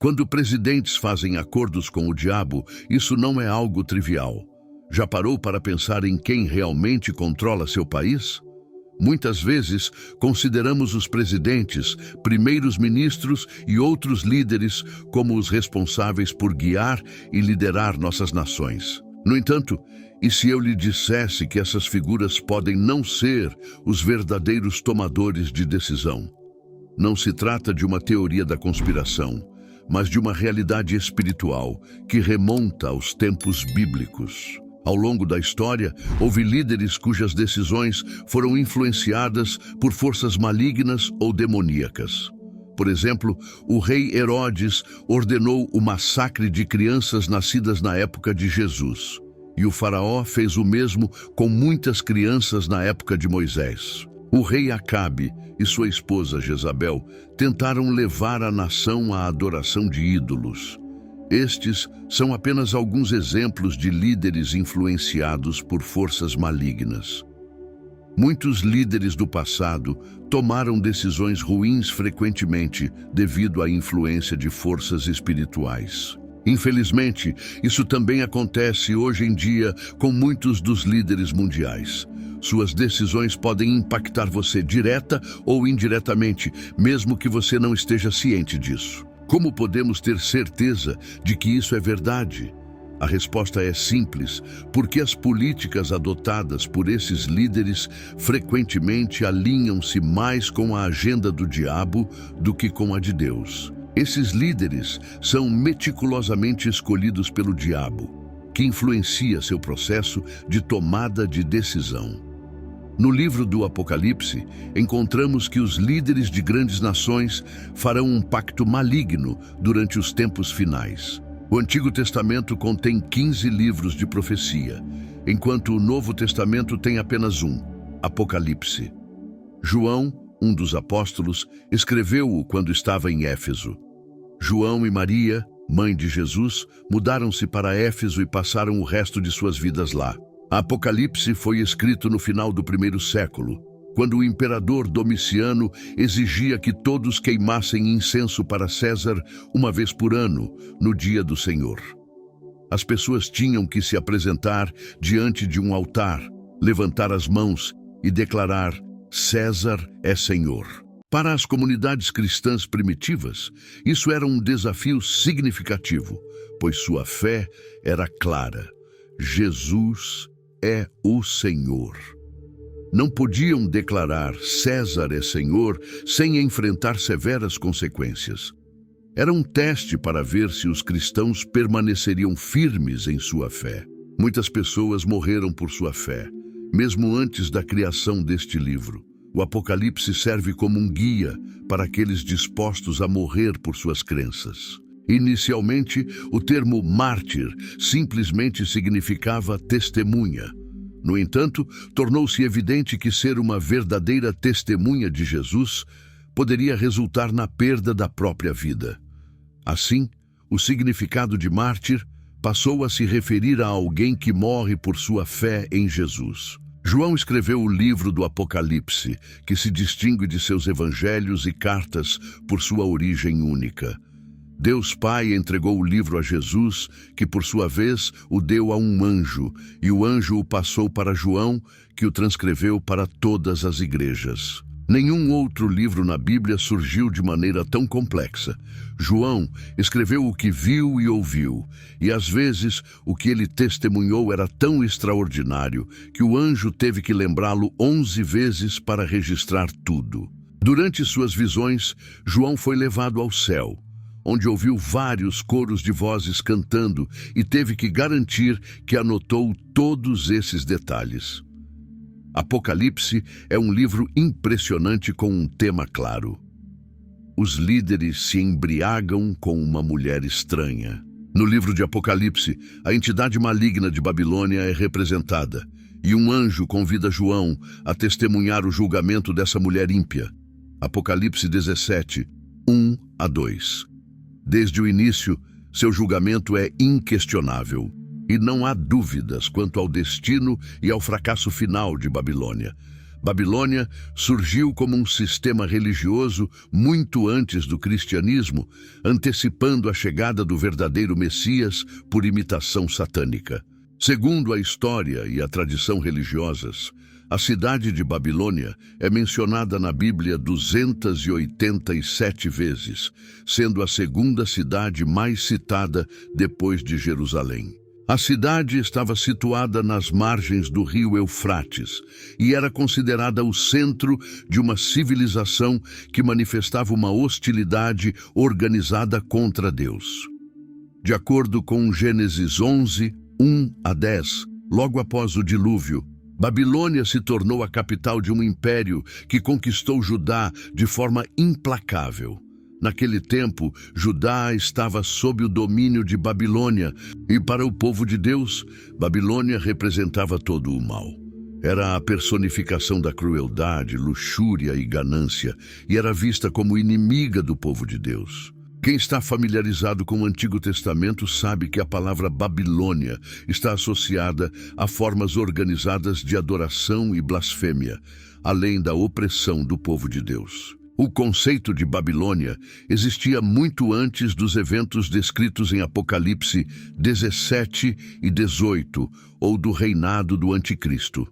Quando presidentes fazem acordos com o diabo, isso não é algo trivial. Já parou para pensar em quem realmente controla seu país? Muitas vezes, consideramos os presidentes, primeiros ministros e outros líderes como os responsáveis por guiar e liderar nossas nações. No entanto, e se eu lhe dissesse que essas figuras podem não ser os verdadeiros tomadores de decisão? Não se trata de uma teoria da conspiração, mas de uma realidade espiritual que remonta aos tempos bíblicos. Ao longo da história, houve líderes cujas decisões foram influenciadas por forças malignas ou demoníacas. Por exemplo, o rei Herodes ordenou o massacre de crianças nascidas na época de Jesus. E o faraó fez o mesmo com muitas crianças na época de Moisés. O rei Acabe e sua esposa Jezabel tentaram levar a nação à adoração de ídolos. Estes são apenas alguns exemplos de líderes influenciados por forças malignas. Muitos líderes do passado tomaram decisões ruins frequentemente devido à influência de forças espirituais. Infelizmente, isso também acontece hoje em dia com muitos dos líderes mundiais. Suas decisões podem impactar você direta ou indiretamente, mesmo que você não esteja ciente disso. Como podemos ter certeza de que isso é verdade? A resposta é simples, porque as políticas adotadas por esses líderes frequentemente alinham-se mais com a agenda do diabo do que com a de Deus. Esses líderes são meticulosamente escolhidos pelo diabo, que influencia seu processo de tomada de decisão. No livro do Apocalipse, encontramos que os líderes de grandes nações farão um pacto maligno durante os tempos finais. O Antigo Testamento contém 15 livros de profecia, enquanto o Novo Testamento tem apenas um, Apocalipse. João, um dos apóstolos, escreveu-o quando estava em Éfeso. João e Maria, mãe de Jesus, mudaram-se para Éfeso e passaram o resto de suas vidas lá. Apocalipse foi escrito no final do primeiro século, quando o imperador Domiciano exigia que todos queimassem incenso para César uma vez por ano, no dia do Senhor. As pessoas tinham que se apresentar diante de um altar, levantar as mãos e declarar: César é Senhor. Para as comunidades cristãs primitivas, isso era um desafio significativo, pois sua fé era clara: Jesus é o Senhor. Não podiam declarar César é Senhor sem enfrentar severas consequências. Era um teste para ver se os cristãos permaneceriam firmes em sua fé. Muitas pessoas morreram por sua fé, mesmo antes da criação deste livro. O Apocalipse serve como um guia para aqueles dispostos a morrer por suas crenças. Inicialmente, o termo mártir simplesmente significava testemunha. No entanto, tornou-se evidente que ser uma verdadeira testemunha de Jesus poderia resultar na perda da própria vida. Assim, o significado de mártir passou a se referir a alguém que morre por sua fé em Jesus. João escreveu o livro do Apocalipse, que se distingue de seus evangelhos e cartas por sua origem única. Deus Pai entregou o livro a Jesus, que por sua vez o deu a um anjo, e o anjo o passou para João, que o transcreveu para todas as igrejas. Nenhum outro livro na Bíblia surgiu de maneira tão complexa. João escreveu o que viu e ouviu, e às vezes o que ele testemunhou era tão extraordinário que o anjo teve que lembrá-lo 11 vezes para registrar tudo. Durante suas visões, João foi levado ao céu, onde ouviu vários coros de vozes cantando e teve que garantir que anotou todos esses detalhes. Apocalipse é um livro impressionante com um tema claro. Os líderes se embriagam com uma mulher estranha. No livro de Apocalipse, a entidade maligna de Babilônia é representada, e um anjo convida João a testemunhar o julgamento dessa mulher ímpia. Apocalipse 17, 1-2. Desde o início, seu julgamento é inquestionável, e não há dúvidas quanto ao destino e ao fracasso final de Babilônia. Babilônia surgiu como um sistema religioso muito antes do cristianismo, antecipando a chegada do verdadeiro Messias por imitação satânica. Segundo a história e a tradição religiosas, a cidade de Babilônia é mencionada na Bíblia 287 vezes, sendo a segunda cidade mais citada depois de Jerusalém. A cidade estava situada nas margens do rio Eufrates e era considerada o centro de uma civilização que manifestava uma hostilidade organizada contra Deus. De acordo com Gênesis 11, 1 a 10, logo após o dilúvio, Babilônia se tornou a capital de um império que conquistou Judá de forma implacável. Naquele tempo, Judá estava sob o domínio de Babilônia, e para o povo de Deus, Babilônia representava todo o mal. Era a personificação da crueldade, luxúria e ganância, e era vista como inimiga do povo de Deus. Quem está familiarizado com o Antigo Testamento sabe que a palavra Babilônia está associada a formas organizadas de adoração e blasfêmia, além da opressão do povo de Deus. O conceito de Babilônia existia muito antes dos eventos descritos em Apocalipse 17 e 18, ou do reinado do Anticristo.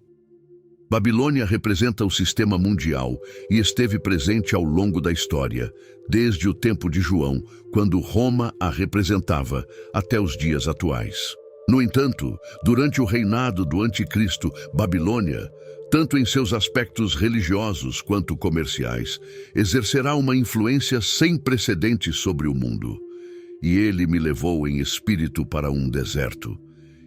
Babilônia representa o sistema mundial e esteve presente ao longo da história, desde o tempo de João, quando Roma a representava, até os dias atuais. No entanto, durante o reinado do Anticristo, Babilônia, tanto em seus aspectos religiosos quanto comerciais, exercerá uma influência sem precedentes sobre o mundo. E ele me levou em espírito para um deserto,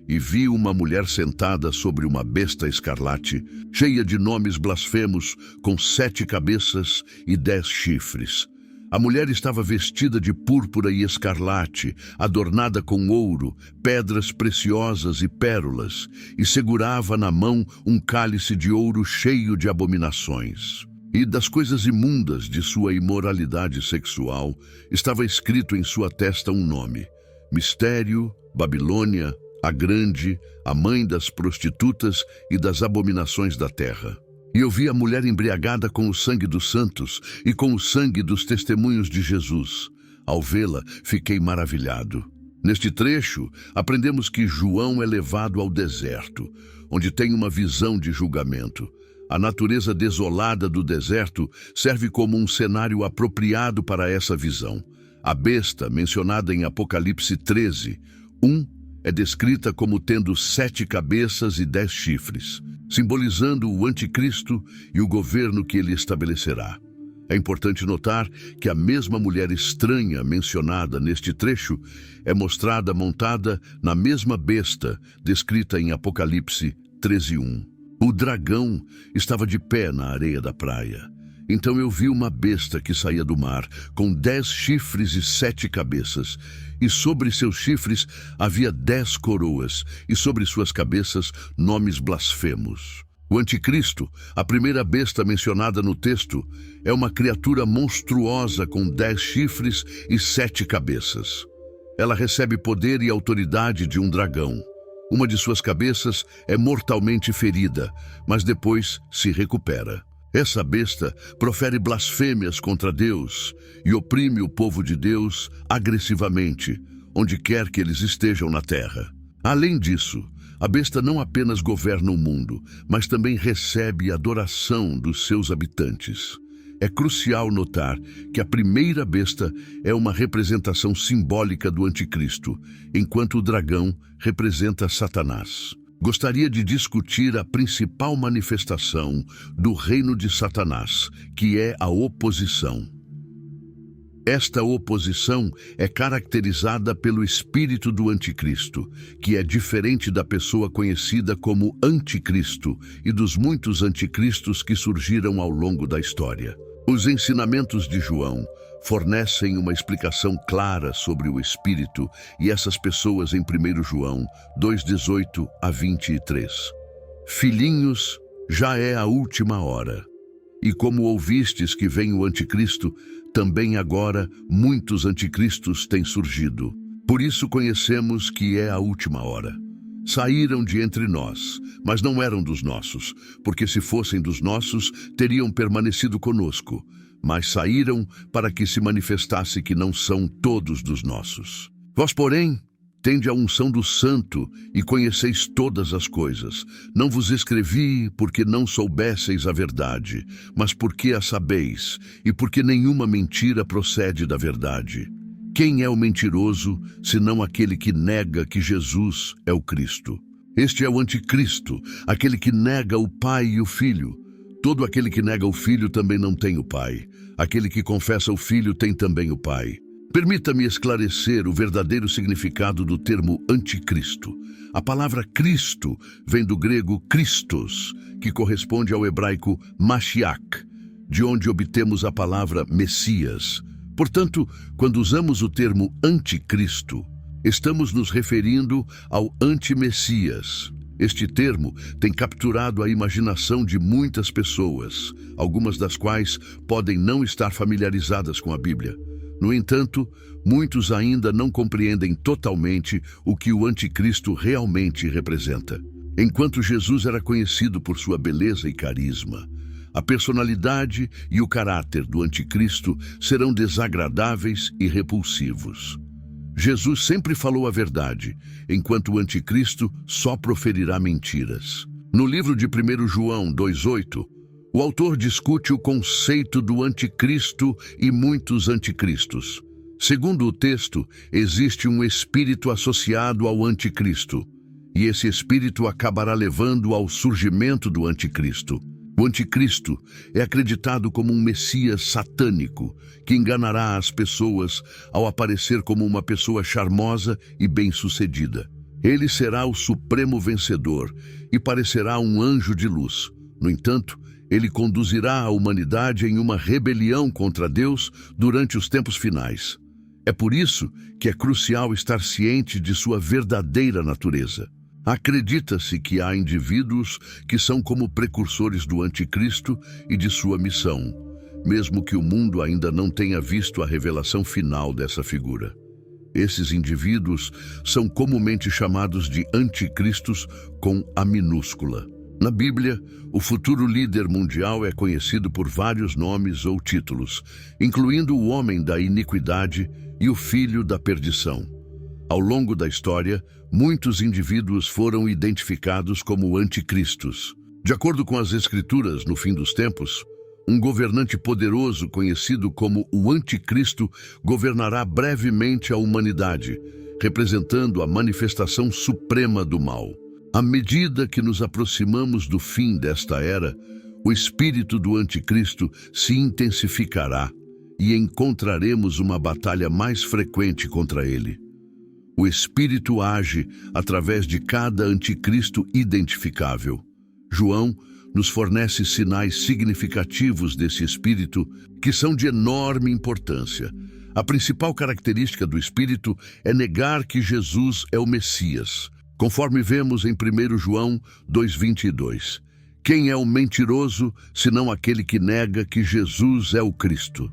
e vi uma mulher sentada sobre uma besta escarlate, cheia de nomes blasfemos, com 7 cabeças e 10 chifres. A mulher estava vestida de púrpura e escarlate, adornada com ouro, pedras preciosas e pérolas, e segurava na mão um cálice de ouro cheio de abominações. E das coisas imundas de sua imoralidade sexual, estava escrito em sua testa um nome: Mistério, Babilônia, a Grande, a mãe das prostitutas e das abominações da terra. E eu vi a mulher embriagada com o sangue dos santos e com o sangue dos testemunhos de Jesus. Ao vê-la, fiquei maravilhado. Neste trecho, aprendemos que João é levado ao deserto, onde tem uma visão de julgamento. A natureza desolada do deserto serve como um cenário apropriado para essa visão. A besta, mencionada em Apocalipse 13, 1, é descrita como tendo 7 cabeças e 10 chifres, simbolizando o anticristo e o governo que ele estabelecerá. É importante notar que a mesma mulher estranha mencionada neste trecho é mostrada montada na mesma besta descrita em Apocalipse 13:1. O dragão estava de pé na areia da praia. Então eu vi uma besta que saía do mar, com 10 chifres e 7 cabeças, e sobre seus chifres havia 10 coroas, e sobre suas cabeças nomes blasfemos. O anticristo, a primeira besta mencionada no texto, é uma criatura monstruosa com 10 chifres e 7 cabeças. Ela recebe poder e autoridade de um dragão. Uma de suas cabeças é mortalmente ferida, mas depois se recupera. Essa besta profere blasfêmias contra Deus e oprime o povo de Deus agressivamente, onde quer que eles estejam na terra. Além disso, a besta não apenas governa o mundo, mas também recebe a adoração dos seus habitantes. É crucial notar que a primeira besta é uma representação simbólica do anticristo, enquanto o dragão representa Satanás. Gostaria de discutir a principal manifestação do reino de Satanás, que é a oposição. Esta oposição é caracterizada pelo espírito do anticristo, que é diferente da pessoa conhecida como anticristo e dos muitos anticristos que surgiram ao longo da história. Os ensinamentos de João fornecem uma explicação clara sobre o espírito e essas pessoas em 1 João 2:18 a 23. Filhinhos, já é a última hora. E como ouvistes que vem o anticristo, também agora muitos anticristos têm surgido. Por isso conhecemos que é a última hora. Saíram de entre nós, mas não eram dos nossos, porque se fossem dos nossos, teriam permanecido conosco. Mas saíram para que se manifestasse que não são todos dos nossos. Vós, porém, tende a unção do Santo e conheceis todas as coisas. Não vos escrevi porque não soubesseis a verdade, mas porque a sabeis, e porque nenhuma mentira procede da verdade. Quem é o mentiroso, senão aquele que nega que Jesus é o Cristo? Este é o anticristo, aquele que nega o Pai e o Filho. Todo aquele que nega o Filho também não tem o Pai. Aquele que confessa o Filho tem também o Pai. Permita-me esclarecer o verdadeiro significado do termo anticristo. A palavra Cristo vem do grego Christos, que corresponde ao hebraico Mashiach, de onde obtemos a palavra Messias. Portanto, quando usamos o termo anticristo, estamos nos referindo ao antimessias. Este termo tem capturado a imaginação de muitas pessoas, algumas das quais podem não estar familiarizadas com a Bíblia. No entanto, muitos ainda não compreendem totalmente o que o anticristo realmente representa. Enquanto Jesus era conhecido por sua beleza e carisma, a personalidade e o caráter do anticristo serão desagradáveis e repulsivos. Jesus sempre falou a verdade, enquanto o anticristo só proferirá mentiras. No livro de 1 João 2,8, o autor discute o conceito do anticristo e muitos anticristos. Segundo o texto, existe um espírito associado ao anticristo, e esse espírito acabará levando ao surgimento do anticristo. O anticristo é acreditado como um messias satânico que enganará as pessoas ao aparecer como uma pessoa charmosa e bem-sucedida. Ele será o supremo vencedor e parecerá um anjo de luz. No entanto, ele conduzirá a humanidade em uma rebelião contra Deus durante os tempos finais. É por isso que é crucial estar ciente de sua verdadeira natureza. Acredita-se que há indivíduos que são como precursores do anticristo e de sua missão, mesmo que o mundo ainda não tenha visto a revelação final dessa figura. Esses indivíduos são comumente chamados de anticristos com A minúscula. Na Bíblia, o futuro líder mundial é conhecido por vários nomes ou títulos, incluindo o homem da iniquidade e o filho da perdição. Ao longo da história, muitos indivíduos foram identificados como anticristos. De acordo com as Escrituras, no fim dos tempos, um governante poderoso conhecido como o anticristo governará brevemente a humanidade, representando a manifestação suprema do mal. À medida que nos aproximamos do fim desta era, o espírito do anticristo se intensificará e encontraremos uma batalha mais frequente contra ele. O espírito age através de cada anticristo identificável. João nos fornece sinais significativos desse espírito que são de enorme importância. A principal característica do espírito é negar que Jesus é o Messias, conforme vemos em 1 João 2,22. Quem é o mentiroso, senão aquele que nega que Jesus é o Cristo?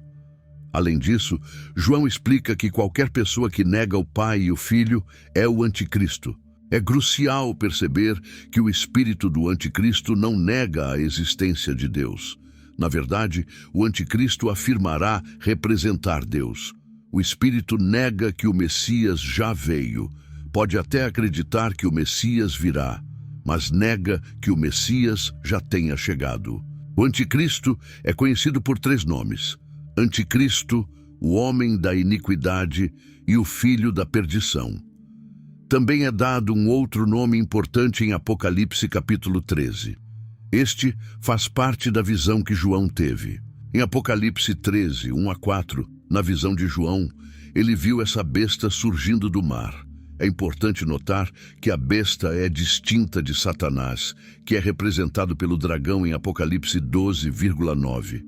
Além disso, João explica que qualquer pessoa que nega o Pai e o Filho é o anticristo. É crucial perceber que o espírito do anticristo não nega a existência de Deus. Na verdade, o anticristo afirmará representar Deus. O espírito nega que o Messias já veio. Pode até acreditar que o Messias virá, mas nega que o Messias já tenha chegado. O anticristo é conhecido por 3 nomes: Anticristo, o homem da iniquidade e o filho da perdição. Também é dado um outro nome importante em Apocalipse capítulo 13. Este faz parte da visão que João teve. Em Apocalipse 13, 1-4, na visão de João, ele viu essa besta surgindo do mar. É importante notar que a besta é distinta de Satanás, que é representado pelo dragão em Apocalipse 12,9.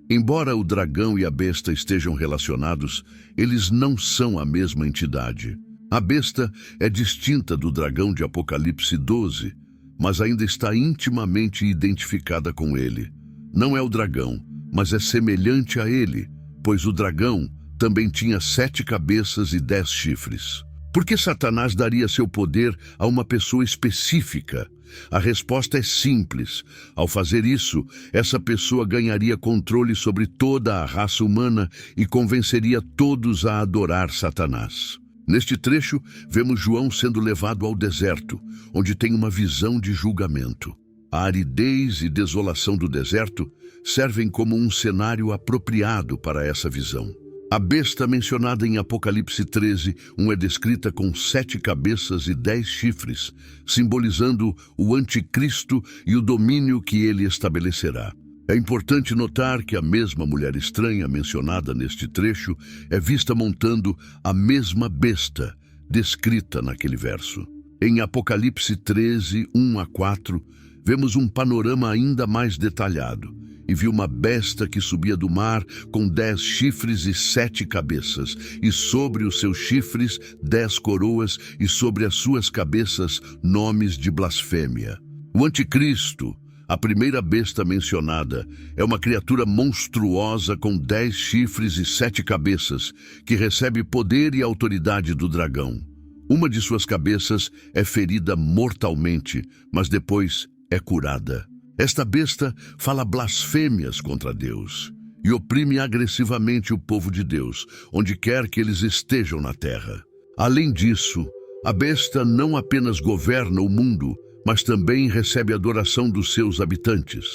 Embora o dragão e a besta estejam relacionados, eles não são a mesma entidade. A besta é distinta do dragão de Apocalipse 12, mas ainda está intimamente identificada com ele. Não é o dragão, mas é semelhante a ele, pois o dragão também tinha 7 cabeças e 10 chifres. Por que Satanás daria seu poder a uma pessoa específica? A resposta é simples. Ao fazer isso, essa pessoa ganharia controle sobre toda a raça humana e convenceria todos a adorar Satanás. Neste trecho, vemos João sendo levado ao deserto, onde tem uma visão de julgamento. A aridez e desolação do deserto servem como um cenário apropriado para essa visão. A besta mencionada em Apocalipse 13, é descrita com 7 cabeças e 10 chifres, simbolizando o anticristo e o domínio que ele estabelecerá. É importante notar que a mesma mulher estranha mencionada neste trecho é vista montando a mesma besta descrita naquele verso. Em Apocalipse 13, 1 a 4, vemos um panorama ainda mais detalhado. E vi uma besta que subia do mar com 10 chifres e 7 cabeças, e sobre os seus chifres 10 coroas, e sobre as suas cabeças nomes de blasfêmia. O anticristo, a primeira besta mencionada, é uma criatura monstruosa com 10 chifres e 7 cabeças, que recebe poder e autoridade do dragão. Uma de suas cabeças é ferida mortalmente, mas depois é curada. Esta besta fala blasfêmias contra Deus e oprime agressivamente o povo de Deus, onde quer que eles estejam na terra. Além disso, a besta não apenas governa o mundo, mas também recebe adoração dos seus habitantes.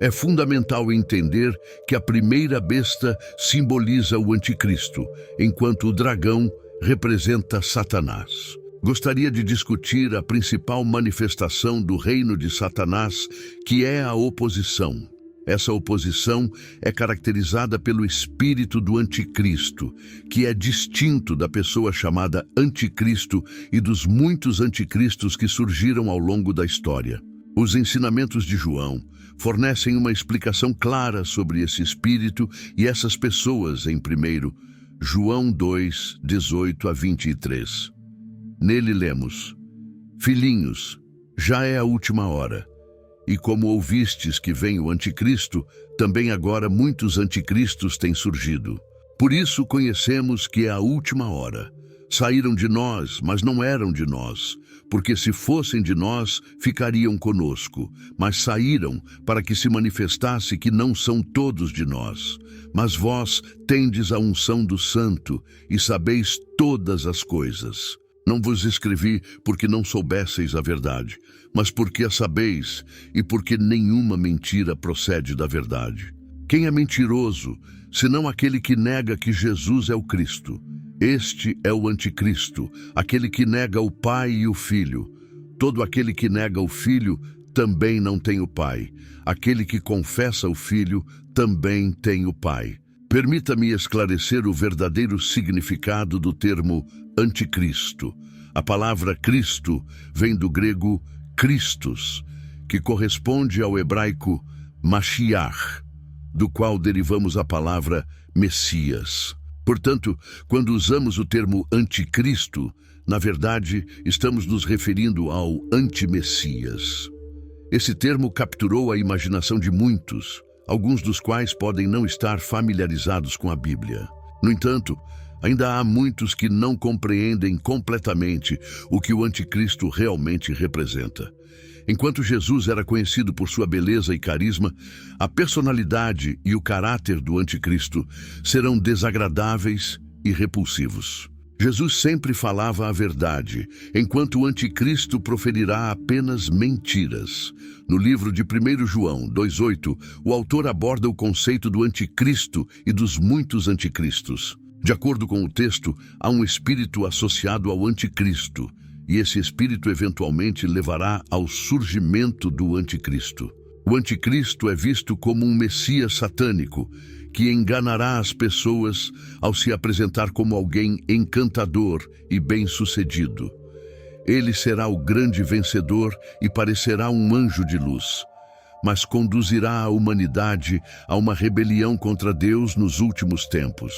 É fundamental entender que a primeira besta simboliza o anticristo, enquanto o dragão representa Satanás. Gostaria de discutir a principal manifestação do reino de Satanás, que é a oposição. Essa oposição é caracterizada pelo espírito do anticristo, que é distinto da pessoa chamada anticristo e dos muitos anticristos que surgiram ao longo da história. Os ensinamentos de João fornecem uma explicação clara sobre esse espírito e essas pessoas em 1 João 2, 18 a 23. Nele lemos: Filhinhos, já é a última hora. E como ouvistes que vem o anticristo, também agora muitos anticristos têm surgido. Por isso conhecemos que é a última hora. Saíram de nós, mas não eram de nós, porque se fossem de nós, ficariam conosco. Mas saíram para que se manifestasse que não são todos de nós. Mas vós tendes a unção do Santo e sabeis todas as coisas. Não vos escrevi porque não soubesseis a verdade, mas porque a sabeis e porque nenhuma mentira procede da verdade. Quem é mentiroso, senão aquele que nega que Jesus é o Cristo? Este é o anticristo, aquele que nega o Pai e o Filho. Todo aquele que nega o Filho também não tem o Pai. Aquele que confessa o Filho também tem o Pai. Permita-me esclarecer o verdadeiro significado do termo anticristo. A palavra Cristo vem do grego Christos, que corresponde ao hebraico Mashiach, do qual derivamos a palavra Messias. Portanto, quando usamos o termo anticristo, na verdade, estamos nos referindo ao antimessias. Esse termo capturou a imaginação de muitos, alguns dos quais podem não estar familiarizados com a Bíblia. No entanto, ainda há muitos que não compreendem completamente o que o anticristo realmente representa. Enquanto Jesus era conhecido por sua beleza e carisma, a personalidade e o caráter do anticristo serão desagradáveis e repulsivos. Jesus sempre falava a verdade, enquanto o anticristo proferirá apenas mentiras. No livro de 1 João 2,8, o autor aborda o conceito do anticristo e dos muitos anticristos. De acordo com o texto, há um espírito associado ao anticristo, e esse espírito eventualmente levará ao surgimento do anticristo. O anticristo é visto como um messias satânico, que enganará as pessoas ao se apresentar como alguém encantador e bem-sucedido. Ele será o grande vencedor e parecerá um anjo de luz, mas conduzirá a humanidade a uma rebelião contra Deus nos últimos tempos.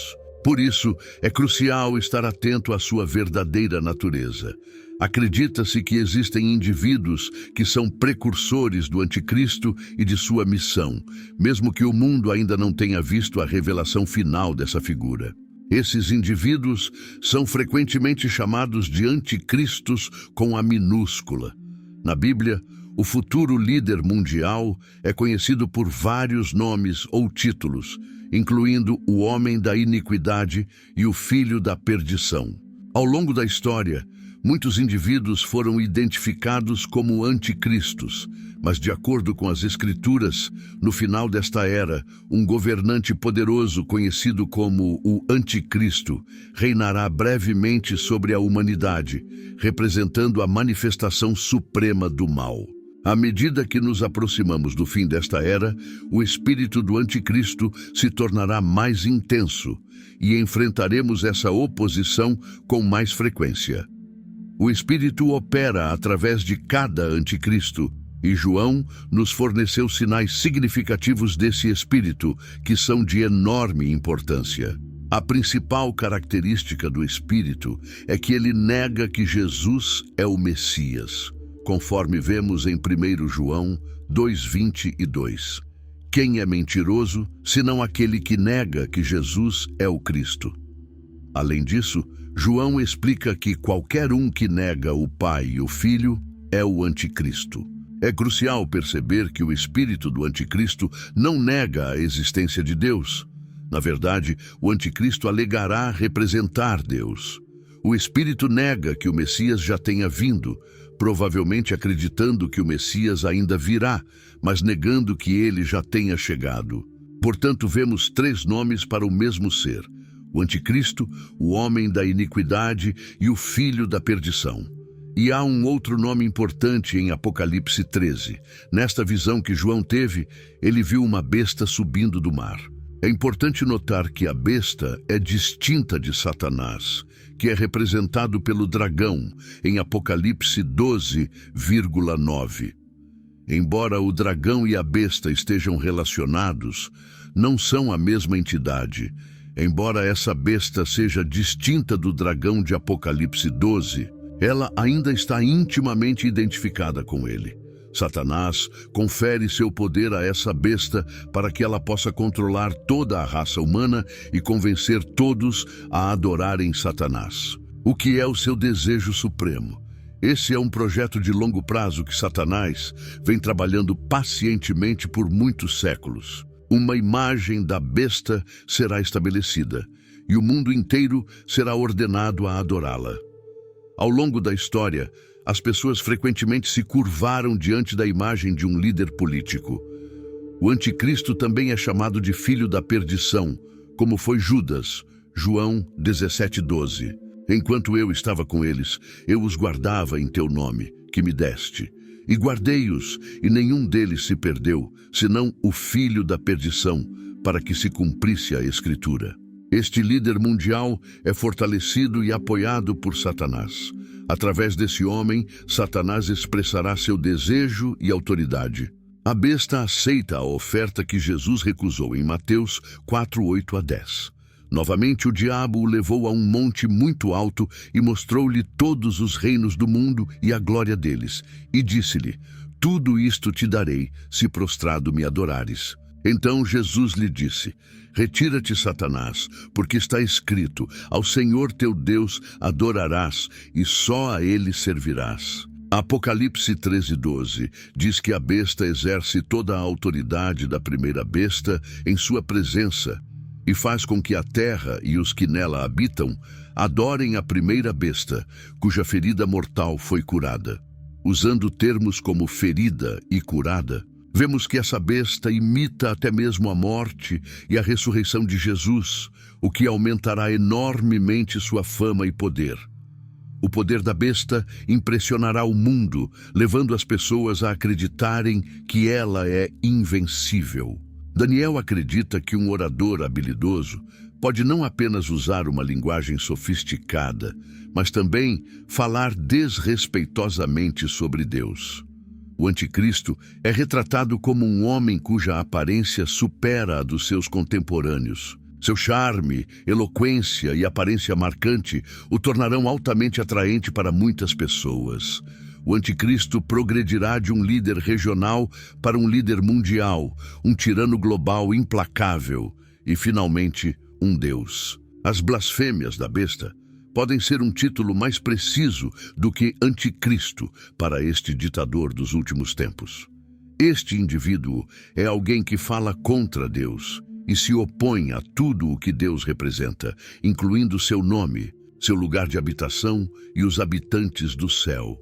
Por isso, é crucial estar atento à sua verdadeira natureza. Acredita-se que existem indivíduos que são precursores do anticristo e de sua missão, mesmo que o mundo ainda não tenha visto a revelação final dessa figura. Esses indivíduos são frequentemente chamados de anticristos com a minúscula. Na Bíblia, o futuro líder mundial é conhecido por vários nomes ou títulos, incluindo o homem da iniquidade e o filho da perdição. Ao longo da história, muitos indivíduos foram identificados como anticristos, mas de acordo com as Escrituras, no final desta era, um governante poderoso conhecido como o Anticristo reinará brevemente sobre a humanidade, representando a manifestação suprema do mal. À medida que nos aproximamos do fim desta era, o espírito do Anticristo se tornará mais intenso e enfrentaremos essa oposição com mais frequência. O Espírito opera através de cada anticristo, e João nos forneceu sinais significativos desse Espírito, que são de enorme importância. A principal característica do Espírito é que ele nega que Jesus é o Messias, conforme vemos em 1 João 2:22. Quem é mentiroso, senão aquele que nega que Jesus é o Cristo? Além disso, João explica que qualquer um que nega o Pai e o Filho é o Anticristo. É crucial perceber que o espírito do Anticristo não nega a existência de Deus. Na verdade, o Anticristo alegará representar Deus. O espírito nega que o Messias já tenha vindo, provavelmente acreditando que o Messias ainda virá, mas negando que ele já tenha chegado. Portanto, vemos três nomes para o mesmo ser: o Anticristo, o homem da iniquidade e o filho da perdição. E há um outro nome importante em Apocalipse 13. Nesta visão que João teve, ele viu uma besta subindo do mar. É importante notar que a besta é distinta de Satanás, que é representado pelo dragão em Apocalipse 12,9. Embora o dragão e a besta estejam relacionados, não são a mesma entidade. Embora essa besta seja distinta do dragão de Apocalipse 12, ela ainda está intimamente identificada com ele. Satanás confere seu poder a essa besta para que ela possa controlar toda a raça humana e convencer todos a adorarem Satanás. O que é o seu desejo supremo? Esse é um projeto de longo prazo que Satanás vem trabalhando pacientemente por muitos séculos. Uma imagem da besta será estabelecida e o mundo inteiro será ordenado a adorá-la. Ao longo da história, as pessoas frequentemente se curvaram diante da imagem de um líder político. O Anticristo também é chamado de filho da perdição, como foi Judas, João 17:12. Enquanto eu estava com eles, eu os guardava em teu nome, que me deste. E guardei-os, e nenhum deles se perdeu, senão o filho da perdição, para que se cumprisse a Escritura. Este líder mundial é fortalecido e apoiado por Satanás. Através desse homem, Satanás expressará seu desejo e autoridade. A besta aceita a oferta que Jesus recusou em Mateus 4:8-10. Novamente, o diabo o levou a um monte muito alto e mostrou-lhe todos os reinos do mundo e a glória deles. E disse-lhe: tudo isto te darei, se prostrado me adorares. Então Jesus lhe disse: retira-te, Satanás, porque está escrito: ao Senhor teu Deus adorarás e só a ele servirás. Apocalipse 13:12 diz que a besta exerce toda a autoridade da primeira besta em sua presença e faz com que a terra e os que nela habitam adorem a primeira besta, cuja ferida mortal foi curada. Usando termos como ferida e curada, vemos que essa besta imita até mesmo a morte e a ressurreição de Jesus, o que aumentará enormemente sua fama e poder. O poder da besta impressionará o mundo, levando as pessoas a acreditarem que ela é invencível. Daniel acredita que um orador habilidoso pode não apenas usar uma linguagem sofisticada, mas também falar desrespeitosamente sobre Deus. O Anticristo é retratado como um homem cuja aparência supera a dos seus contemporâneos. Seu charme, eloquência e aparência marcante o tornarão altamente atraente para muitas pessoas. O Anticristo progredirá de um líder regional para um líder mundial, um tirano global implacável e, finalmente, um Deus. As blasfêmias da besta podem ser um título mais preciso do que anticristo para este ditador dos últimos tempos. Este indivíduo é alguém que fala contra Deus e se opõe a tudo o que Deus representa, incluindo seu nome, seu lugar de habitação e os habitantes do céu.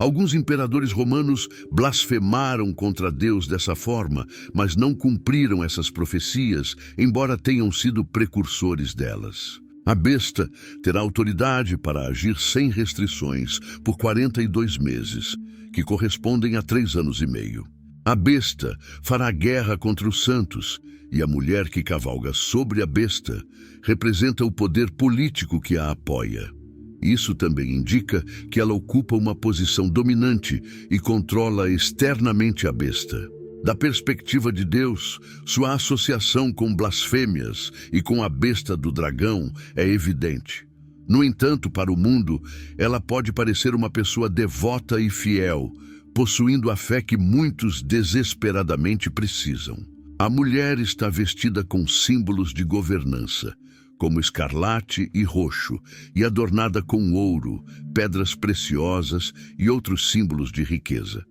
Alguns imperadores romanos blasfemaram contra Deus dessa forma, mas não cumpriram essas profecias, embora tenham sido precursores delas. A besta terá autoridade para agir sem restrições por 42 meses, que correspondem a 3 anos e meio. A besta fará guerra contra os santos, e a mulher que cavalga sobre a besta representa o poder político que a apoia. Isso também indica que ela ocupa uma posição dominante e controla externamente a besta. Da perspectiva de Deus, sua associação com blasfêmias e com a besta do dragão é evidente. No entanto, para o mundo, ela pode parecer uma pessoa devota e fiel, possuindo a fé que muitos desesperadamente precisam. A mulher está vestida com símbolos de governança, como escarlate e roxo, e adornada com ouro, pedras preciosas e outros símbolos de riqueza.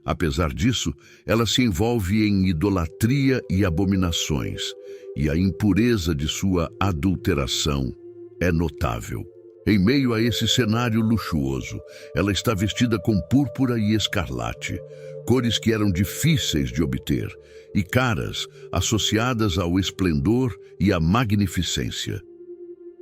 Apesar disso, ela se envolve em idolatria e abominações, e a impureza de sua adulteração é notável. Em meio a esse cenário luxuoso, ela está vestida com púrpura e escarlate, cores que eram difíceis de obter, e caras associadas ao esplendor e à magnificência.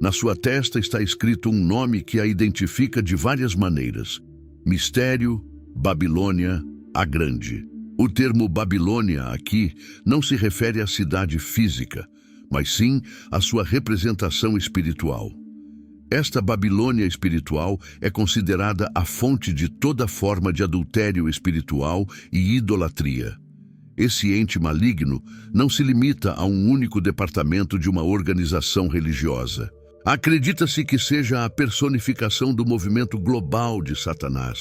Na sua testa está escrito um nome que a identifica de várias maneiras: Mistério, Babilônia, a Grande. O termo Babilônia aqui não se refere à cidade física, mas sim à sua representação espiritual. Esta Babilônia espiritual é considerada a fonte de toda forma de adultério espiritual e idolatria. Esse ente maligno não se limita a um único departamento de uma organização religiosa. Acredita-se que seja a personificação do movimento global de Satanás,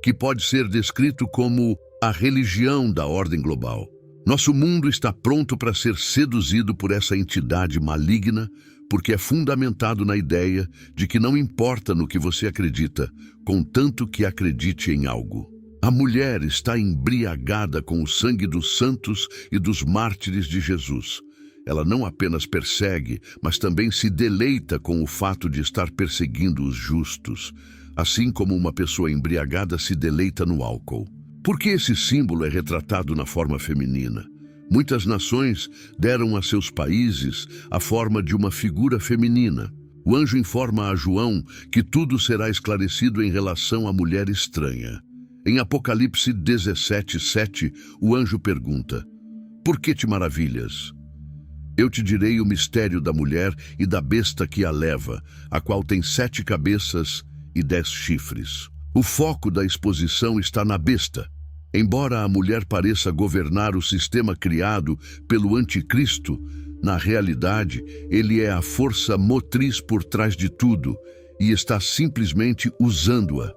que pode ser descrito como a religião da ordem global. Nosso mundo está pronto para ser seduzido por essa entidade maligna, porque é fundamentado na ideia de que não importa no que você acredita, contanto que acredite em algo. A mulher está embriagada com o sangue dos santos e dos mártires de Jesus. Ela não apenas persegue, mas também se deleita com o fato de estar perseguindo os justos, assim como uma pessoa embriagada se deleita no álcool. Por que esse símbolo é retratado na forma feminina? Muitas nações deram a seus países a forma de uma figura feminina. O anjo informa a João que tudo será esclarecido em relação à mulher estranha. Em Apocalipse 17:7, o anjo pergunta: "Por que te maravilhas? Eu te direi o mistério da mulher e da besta que a leva, a qual tem 7 cabeças e 10 chifres." O foco da exposição está na besta. Embora a mulher pareça governar o sistema criado pelo anticristo, na realidade, ele é a força motriz por trás de tudo e está simplesmente usando-a.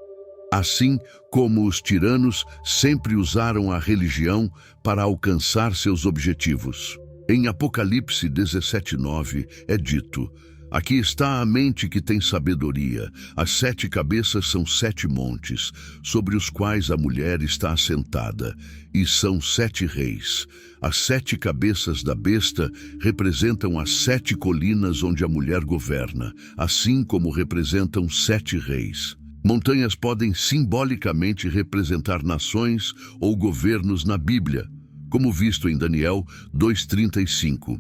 Assim como os tiranos sempre usaram a religião para alcançar seus objetivos. Em Apocalipse 17:9 é dito: "Aqui está a mente que tem sabedoria. As 7 cabeças são 7 montes, sobre os quais a mulher está assentada, e são 7 reis. As 7 cabeças da besta representam as 7 colinas onde a mulher governa, assim como representam 7 reis." Montanhas podem simbolicamente representar nações ou governos na Bíblia, como visto em Daniel 2:35.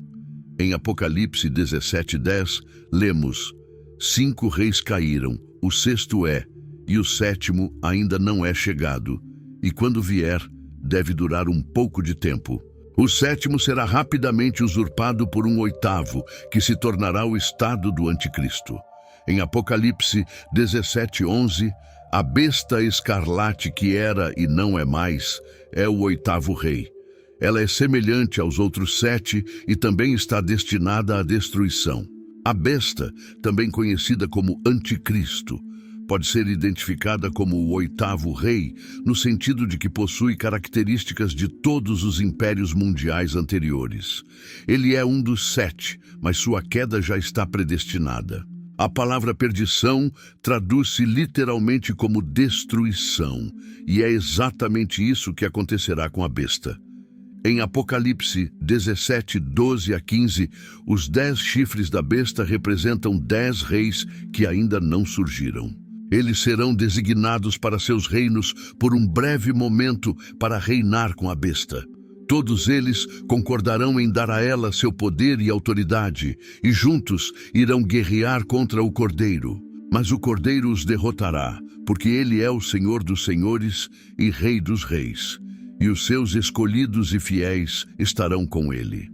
Em Apocalipse 17:10, lemos: "5 reis caíram, o 6º é, e o 7º ainda não é chegado, e quando vier, deve durar um pouco de tempo. O 7º será rapidamente usurpado por um 8º, que se tornará o estado do anticristo." Em Apocalipse 17:11, a besta escarlate que era e não é mais, é o 8º rei. Ela é semelhante aos outros 7 e também está destinada à destruição. A besta, também conhecida como Anticristo, Pode ser identificada como o oitavo rei, no sentido de que possui características de todos os impérios mundiais anteriores. Ele é um dos 7, mas sua queda já está predestinada. A palavra perdição traduz-se literalmente como destruição, e é exatamente isso que acontecerá com a besta. Em Apocalipse 17, 12 a 15, os 10 chifres da besta representam 10 reis que ainda não surgiram. Eles serão designados para seus reinos por um breve momento para reinar com a besta. Todos eles concordarão em dar a ela seu poder e autoridade, e juntos irão guerrear contra o Cordeiro. Mas o Cordeiro os derrotará, porque ele é o Senhor dos senhores e Rei dos reis. E os seus escolhidos e fiéis estarão com ele.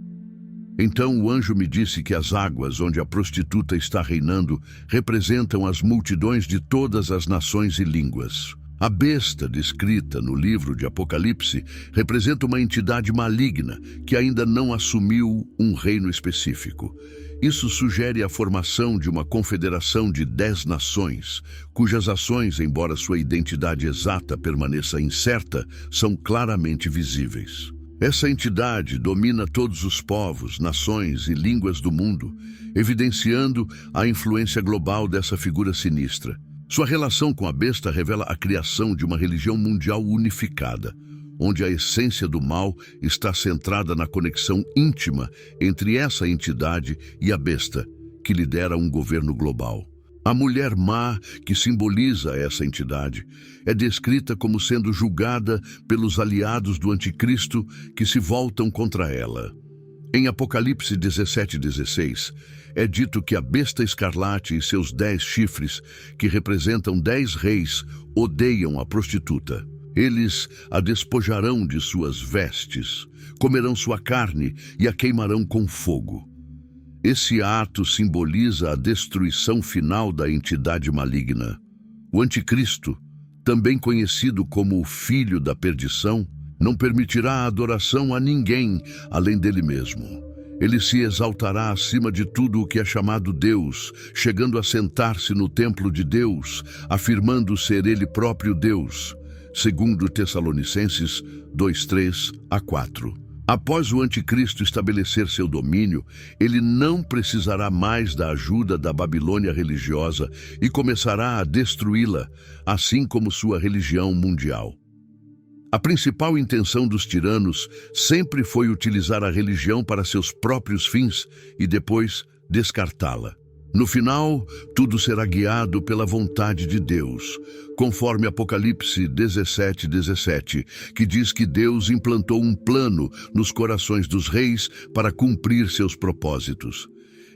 Então o anjo me disse que as águas onde a prostituta está reinando representam as multidões de todas as nações e línguas. A besta descrita no livro de Apocalipse representa uma entidade maligna que ainda não assumiu um reino específico. Isso sugere a formação de uma confederação de 10 nações, cujas ações, embora sua identidade exata permaneça incerta, são claramente visíveis. Essa entidade domina todos os povos, nações e línguas do mundo, evidenciando a influência global dessa figura sinistra. Sua relação com a besta revela a criação de uma religião mundial unificada, onde a essência do mal está centrada na conexão íntima entre essa entidade e a besta, que lidera um governo global. A mulher má, que simboliza essa entidade, é descrita como sendo julgada pelos aliados do anticristo que se voltam contra ela. Em Apocalipse 17:16, é dito que a besta escarlate e seus 10 chifres, que representam 10 reis, odeiam a prostituta. Eles a despojarão de suas vestes, comerão sua carne e a queimarão com fogo. Esse ato simboliza a destruição final da entidade maligna. O anticristo, também conhecido como o filho da perdição, não permitirá a adoração a ninguém além dele mesmo. Ele se exaltará acima de tudo o que é chamado Deus, chegando a sentar-se no templo de Deus, afirmando ser ele próprio Deus. Segundo Tessalonicenses 2:3 a 4. Após o anticristo estabelecer seu domínio, ele não precisará mais da ajuda da Babilônia religiosa e começará a destruí-la, assim como sua religião mundial. A principal intenção dos tiranos sempre foi utilizar a religião para seus próprios fins e depois descartá-la. No final, tudo será guiado pela vontade de Deus, conforme Apocalipse 17:17, que diz que Deus implantou um plano nos corações dos reis para cumprir seus propósitos.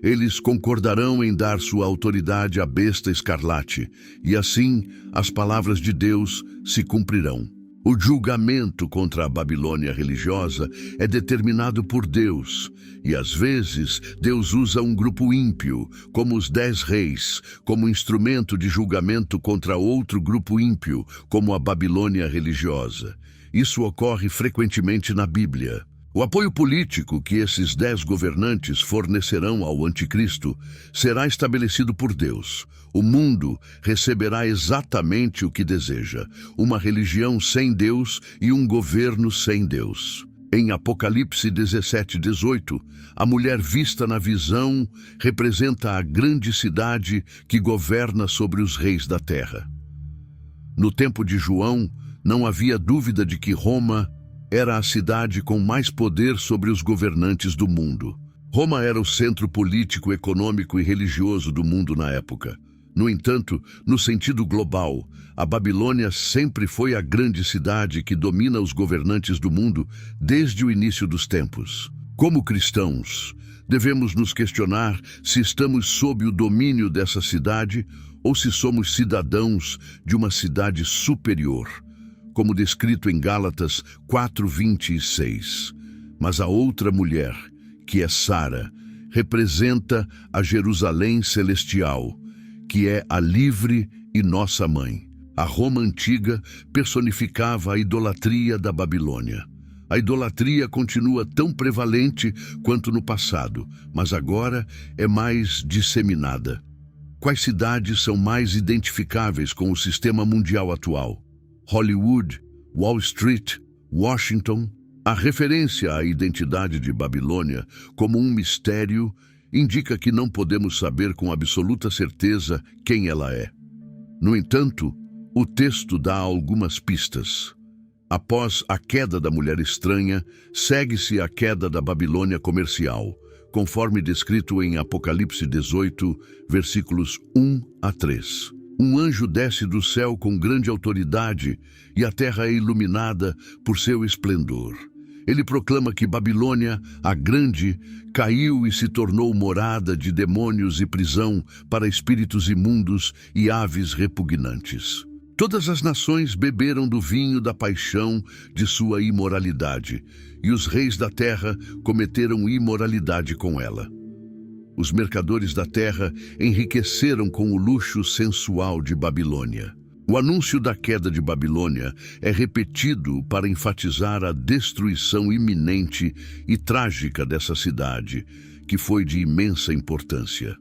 Eles concordarão em dar sua autoridade à besta escarlate, e assim as palavras de Deus se cumprirão. O julgamento contra a Babilônia religiosa é determinado por Deus, e às vezes Deus usa um grupo ímpio, como os 10 reis, como instrumento de julgamento contra outro grupo ímpio, como a Babilônia religiosa. Isso ocorre frequentemente na Bíblia. O apoio político que esses 10 governantes fornecerão ao anticristo será estabelecido por Deus. O mundo receberá exatamente o que deseja, uma religião sem Deus e um governo sem Deus. Em Apocalipse 17:18, a mulher vista na visão representa a grande cidade que governa sobre os reis da terra. No tempo de João, não havia dúvida de que Roma era a cidade com mais poder sobre os governantes do mundo. Roma era o centro político, econômico e religioso do mundo na época. No entanto, no sentido global, a Babilônia sempre foi a grande cidade que domina os governantes do mundo desde o início dos tempos. Como cristãos, devemos nos questionar se estamos sob o domínio dessa cidade ou se somos cidadãos de uma cidade superior, como descrito em Gálatas 4:26. Mas a outra mulher, que é Sara, representa a Jerusalém celestial, que é a livre e nossa mãe. A Roma antiga personificava a idolatria da Babilônia. A idolatria continua tão prevalente quanto no passado, mas agora é mais disseminada. Quais cidades são mais identificáveis com o sistema mundial atual? Hollywood, Wall Street, Washington? A referência à identidade de Babilônia como um mistério indica que não podemos saber com absoluta certeza quem ela é. No entanto, o texto dá algumas pistas. Após a queda da mulher estranha, segue-se a queda da Babilônia comercial, conforme descrito em Apocalipse 18, versículos 1 a 3. Um anjo desce do céu com grande autoridade e a terra é iluminada por seu esplendor. Ele proclama que Babilônia, a Grande, caiu e se tornou morada de demônios e prisão para espíritos imundos e aves repugnantes. Todas as nações beberam do vinho da paixão de sua imoralidade, e os reis da terra cometeram imoralidade com ela. Os mercadores da terra enriqueceram com o luxo sensual de Babilônia. O anúncio da queda de Babilônia é repetido para enfatizar a destruição iminente e trágica dessa cidade, que foi de imensa importância.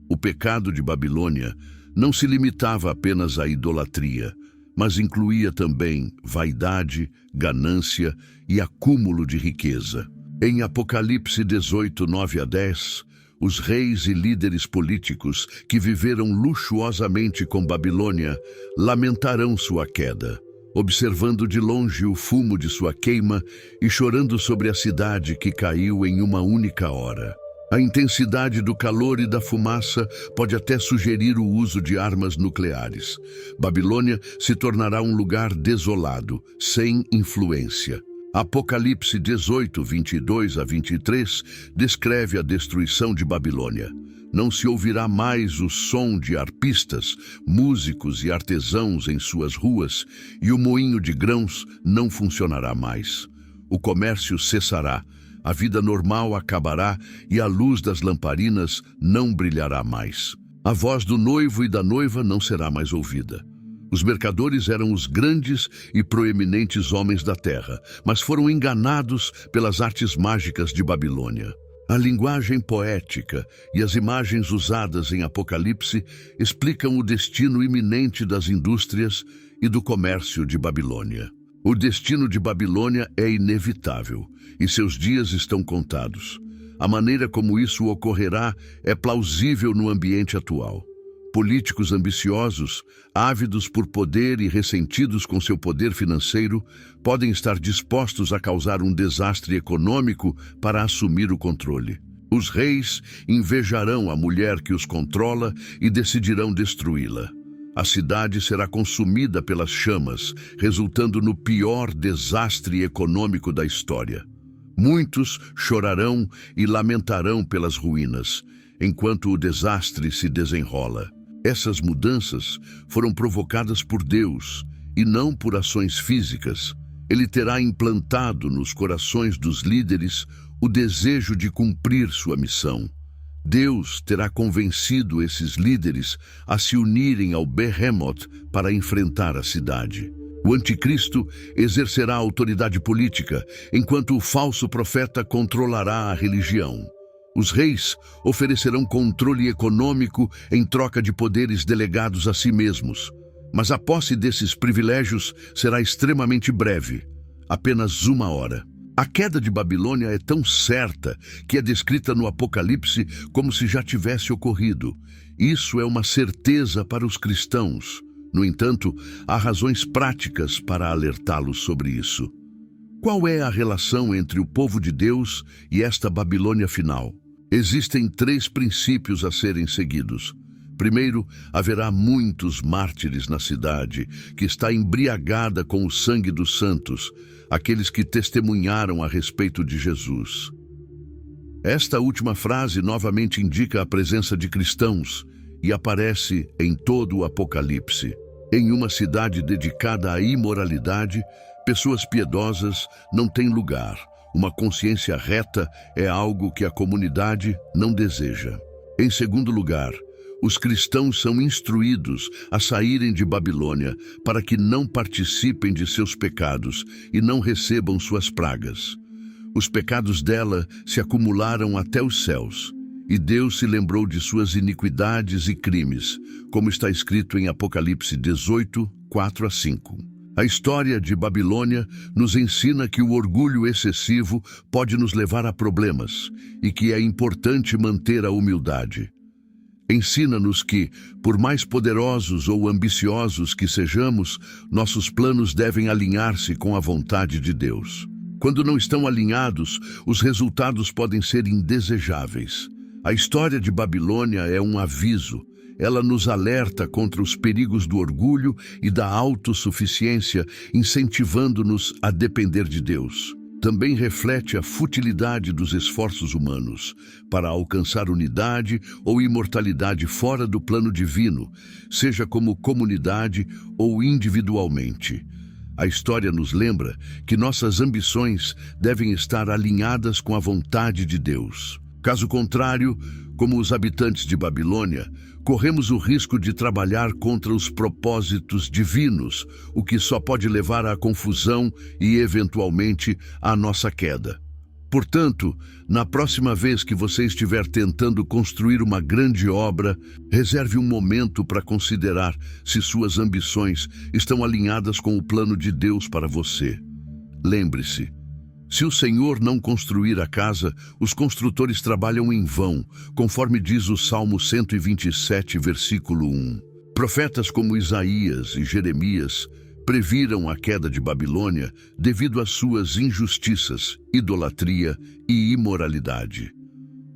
O pecado de Babilônia não se limitava apenas à idolatria, mas incluía também vaidade, ganância e acúmulo de riqueza. Em Apocalipse 18, 9 a 10, os reis e líderes políticos que viveram luxuosamente com Babilônia lamentarão sua queda, observando de longe o fumo de sua queima e chorando sobre a cidade que caiu em uma única hora. A intensidade do calor e da fumaça pode até sugerir o uso de armas nucleares. Babilônia se tornará um lugar desolado, sem influência. Apocalipse 18, 22 a 23 descreve a destruição de Babilônia. Não se ouvirá mais o som de arpistas, músicos e artesãos em suas ruas, e o moinho de grãos não funcionará mais. O comércio cessará, a vida normal acabará e a luz das lamparinas não brilhará mais. A voz do noivo e da noiva não será mais ouvida. Os mercadores eram os grandes e proeminentes homens da terra, mas foram enganados pelas artes mágicas de Babilônia. A linguagem poética e as imagens usadas em Apocalipse explicam o destino iminente das indústrias e do comércio de Babilônia. O destino de Babilônia é inevitável e seus dias estão contados. A maneira como isso ocorrerá é plausível no ambiente atual. Políticos ambiciosos, ávidos por poder e ressentidos com seu poder financeiro, podem estar dispostos a causar um desastre econômico para assumir o controle. Os reis invejarão a mulher que os controla e decidirão destruí-la. A cidade será consumida pelas chamas, resultando no pior desastre econômico da história. Muitos chorarão e lamentarão pelas ruínas, enquanto o desastre se desenrola. Essas mudanças foram provocadas por Deus e não por ações físicas. Ele terá implantado nos corações dos líderes o desejo de cumprir sua missão. Deus terá convencido esses líderes a se unirem ao Behemoth para enfrentar a cidade. O anticristo exercerá autoridade política, enquanto o falso profeta controlará a religião. Os reis oferecerão controle econômico em troca de poderes delegados a si mesmos, mas a posse desses privilégios será extremamente breve, apenas 1 hora. A queda de Babilônia é tão certa que é descrita no Apocalipse como se já tivesse ocorrido. Isso é uma certeza para os cristãos. No entanto, há razões práticas para alertá-los sobre isso. Qual é a relação entre o povo de Deus e esta Babilônia final? Existem 3 princípios a serem seguidos. Primeiro, haverá muitos mártires na cidade, que está embriagada com o sangue dos santos, aqueles que testemunharam a respeito de Jesus. Esta última frase novamente indica a presença de cristãos e aparece em todo o Apocalipse. Em uma cidade dedicada à imoralidade, pessoas piedosas não têm lugar. Uma consciência reta é algo que a comunidade não deseja. Em segundo lugar, os cristãos são instruídos a saírem de Babilônia para que não participem de seus pecados e não recebam suas pragas. Os pecados dela se acumularam até os céus, E Deus se lembrou de suas iniquidades e crimes, como está escrito em Apocalipse 18, 4 a 5. A história de Babilônia nos ensina que o orgulho excessivo pode nos levar a problemas e que é importante manter a humildade. Ensina-nos que, por mais poderosos ou ambiciosos que sejamos, nossos planos devem alinhar-se com a vontade de Deus. Quando não estão alinhados, os resultados podem ser indesejáveis. A história de Babilônia é um aviso. Ela nos alerta contra os perigos do orgulho e da autossuficiência, incentivando-nos a depender de Deus. Também reflete a futilidade dos esforços humanos para alcançar unidade ou imortalidade fora do plano divino, seja como comunidade ou individualmente. A história nos lembra que nossas ambições devem estar alinhadas com a vontade de Deus. Caso contrário, como os habitantes de Babilônia, corremos o risco de trabalhar contra os propósitos divinos, o que só pode levar à confusão e, eventualmente, à nossa queda. Portanto, na próxima vez que você estiver tentando construir uma grande obra, reserve um momento para considerar se suas ambições estão alinhadas com o plano de Deus para você. Lembre-se, se o Senhor não construir a casa, os construtores trabalham em vão, conforme diz o Salmo 127, versículo 1. Profetas como Isaías e Jeremias previram a queda de Babilônia devido às suas injustiças, idolatria e imoralidade.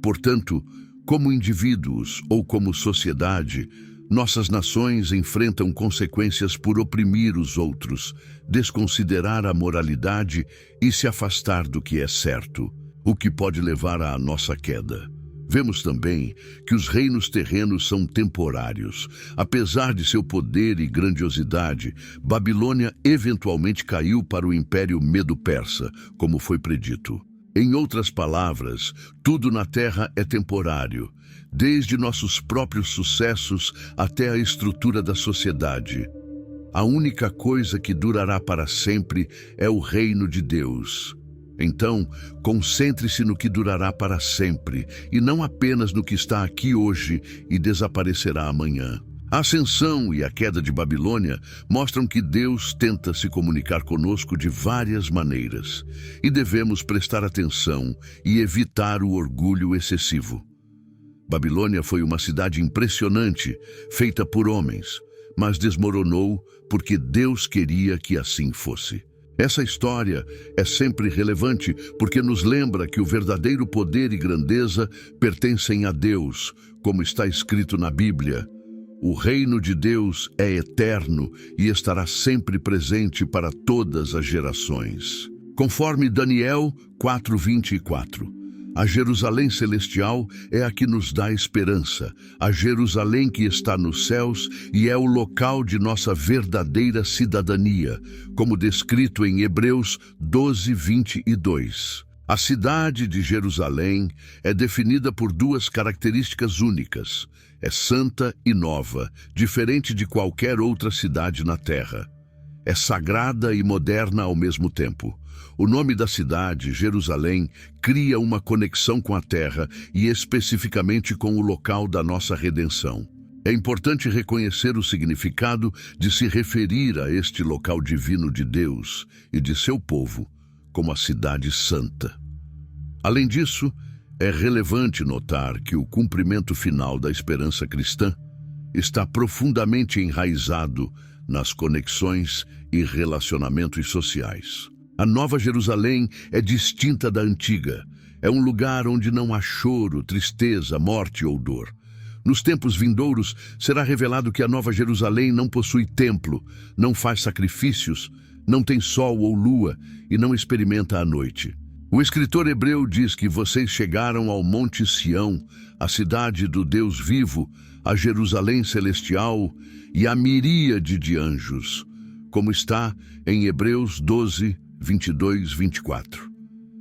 Portanto, como indivíduos ou como sociedade, nossas nações enfrentam consequências por oprimir os outros, desconsiderar a moralidade e se afastar do que é certo, o que pode levar à nossa queda. Vemos também que os reinos terrenos são temporários. Apesar de seu poder e grandiosidade, Babilônia eventualmente caiu para o Império Medo-Persa, como foi predito. Em outras palavras, tudo na Terra é temporário, desde nossos próprios sucessos até a estrutura da sociedade. A única coisa que durará para sempre é o reino de Deus. Então, concentre-se no que durará para sempre, e não apenas no que está aqui hoje e desaparecerá amanhã. A ascensão e a queda de Babilônia mostram que Deus tenta se comunicar conosco de várias maneiras, e devemos prestar atenção e evitar o orgulho excessivo. Babilônia foi uma cidade impressionante, feita por homens, mas desmoronou porque Deus queria que assim fosse. Essa história é sempre relevante porque nos lembra que o verdadeiro poder e grandeza pertencem a Deus, como está escrito na Bíblia. O reino de Deus é eterno e estará sempre presente para todas as gerações. Conforme Daniel 4:24. A Jerusalém celestial é a que nos dá esperança, a Jerusalém que está nos céus e é o local de nossa verdadeira cidadania, como descrito em Hebreus 12:22. A cidade de Jerusalém é definida por duas características únicas. É santa e nova, diferente de qualquer outra cidade na terra. É sagrada e moderna ao mesmo tempo. O nome da cidade, Jerusalém, cria uma conexão com a terra e especificamente com o local da nossa redenção. É importante reconhecer o significado de se referir a este local divino de Deus e de seu povo como a cidade santa. Além disso, é relevante notar que o cumprimento final da esperança cristã está profundamente enraizado nas conexões e relacionamentos sociais. A Nova Jerusalém é distinta da antiga. É um lugar onde não há choro, tristeza, morte ou dor. Nos tempos vindouros, será revelado que a Nova Jerusalém não possui templo, não faz sacrifícios, não tem sol ou lua e não experimenta a noite. O escritor hebreu diz que vocês chegaram ao Monte Sião, a cidade do Deus vivo, a Jerusalém celestial e a miríade de anjos, como está em Hebreus 12:22-24.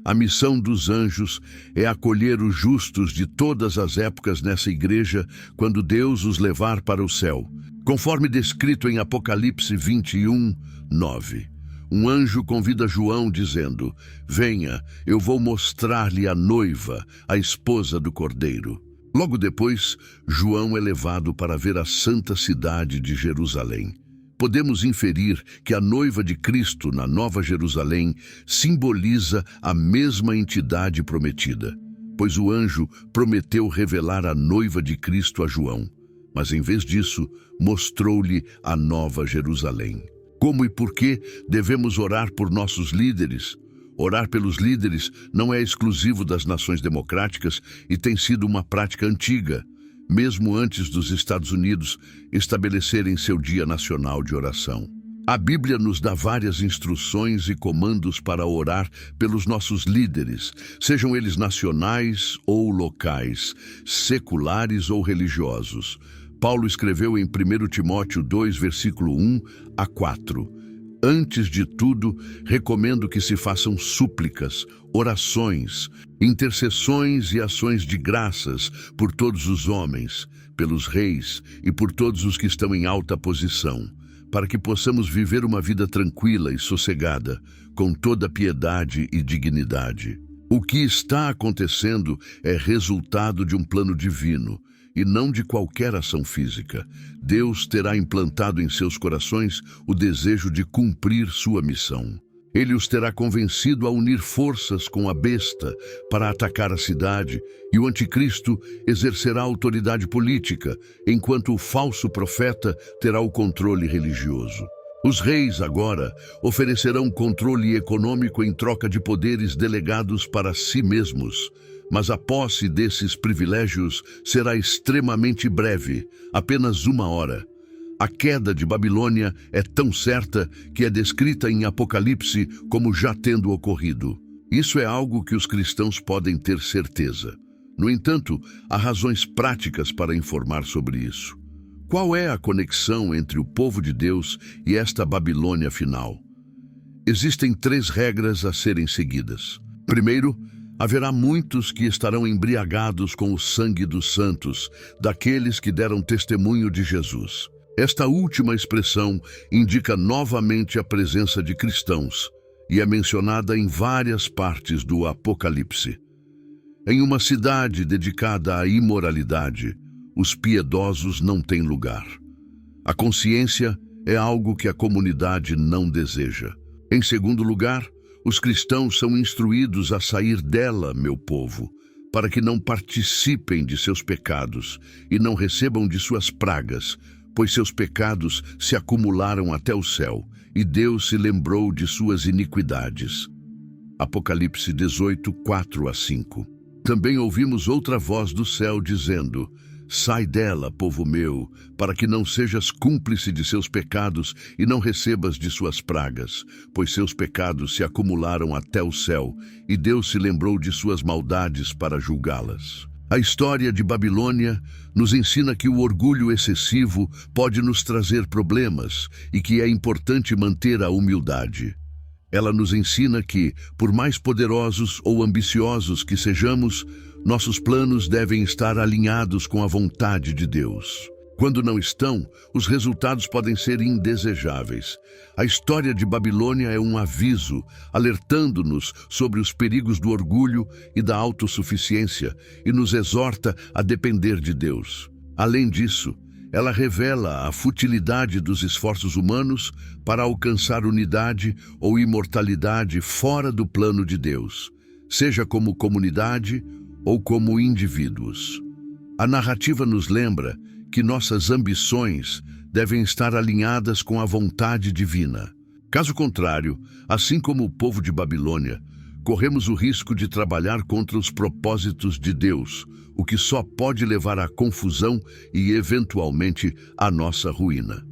A missão dos anjos é acolher os justos de todas as épocas nessa igreja quando Deus os levar para o céu, conforme descrito em Apocalipse 21:9. Um anjo convida João dizendo: "Venha, eu vou mostrar-lhe a noiva, a esposa do Cordeiro." Logo depois, João é levado para ver a santa cidade de Jerusalém. Podemos inferir que a noiva de Cristo na Nova Jerusalém simboliza a mesma entidade prometida, pois o anjo prometeu revelar a noiva de Cristo a João, mas em vez disso, mostrou-lhe a Nova Jerusalém. Como e por que devemos orar por nossos líderes? Orar pelos líderes não é exclusivo das nações democráticas e tem sido uma prática antiga, mesmo antes dos Estados Unidos estabelecerem seu Dia Nacional de Oração. A Bíblia nos dá várias instruções e comandos para orar pelos nossos líderes, sejam eles nacionais ou locais, seculares ou religiosos. Paulo escreveu em 1 Timóteo 2, versículo 1 a 4. Antes de tudo, recomendo que se façam súplicas, orações, intercessões e ações de graças por todos os homens, pelos reis e por todos os que estão em alta posição, para que possamos viver uma vida tranquila e sossegada, com toda piedade e dignidade. O que está acontecendo é resultado de um plano divino, e não de qualquer ação física. Deus terá implantado em seus corações o desejo de cumprir sua missão. Ele os terá convencido a unir forças com a besta para atacar a cidade, e o anticristo exercerá autoridade política, enquanto o falso profeta terá o controle religioso. Os reis, agora, oferecerão controle econômico em troca de poderes delegados para si mesmos, mas a posse desses privilégios será extremamente breve, apenas 1 hora. A queda de Babilônia é tão certa que é descrita em Apocalipse como já tendo ocorrido. Isso é algo que os cristãos podem ter certeza. No entanto, há razões práticas para informar sobre isso. Qual é a conexão entre o povo de Deus e esta Babilônia final? Existem 3 regras a serem seguidas. Primeiro, haverá muitos que estarão embriagados com o sangue dos santos, daqueles que deram testemunho de Jesus. Esta última expressão indica novamente a presença de cristãos e é mencionada em várias partes do Apocalipse. Em uma cidade dedicada à imoralidade, os piedosos não têm lugar. A consciência é algo que a comunidade não deseja. Em segundo lugar, os cristãos são instruídos a sair dela, meu povo, para que não participem de seus pecados e não recebam de suas pragas, pois seus pecados se acumularam até o céu, e Deus se lembrou de suas iniquidades. Apocalipse 18, 4 a 5. Também ouvimos outra voz do céu dizendo: sai dela, povo meu, para que não sejas cúmplice de seus pecados e não recebas de suas pragas, pois seus pecados se acumularam até o céu, e Deus se lembrou de suas maldades para julgá-las. A história de Babilônia nos ensina que o orgulho excessivo pode nos trazer problemas e que é importante manter a humildade. Ela nos ensina que, por mais poderosos ou ambiciosos que sejamos, nossos planos devem estar alinhados com a vontade de Deus. Quando não estão, os resultados podem ser indesejáveis. A história de Babilônia é um aviso, alertando-nos sobre os perigos do orgulho e da autossuficiência e nos exorta a depender de Deus. Além disso, ela revela a futilidade dos esforços humanos para alcançar unidade ou imortalidade fora do plano de Deus, seja como comunidade ou como indivíduos. A narrativa nos lembra que nossas ambições devem estar alinhadas com a vontade divina. Caso contrário, assim como o povo de Babilônia, corremos o risco de trabalhar contra os propósitos de Deus, o que só pode levar à confusão e, eventualmente, à nossa ruína.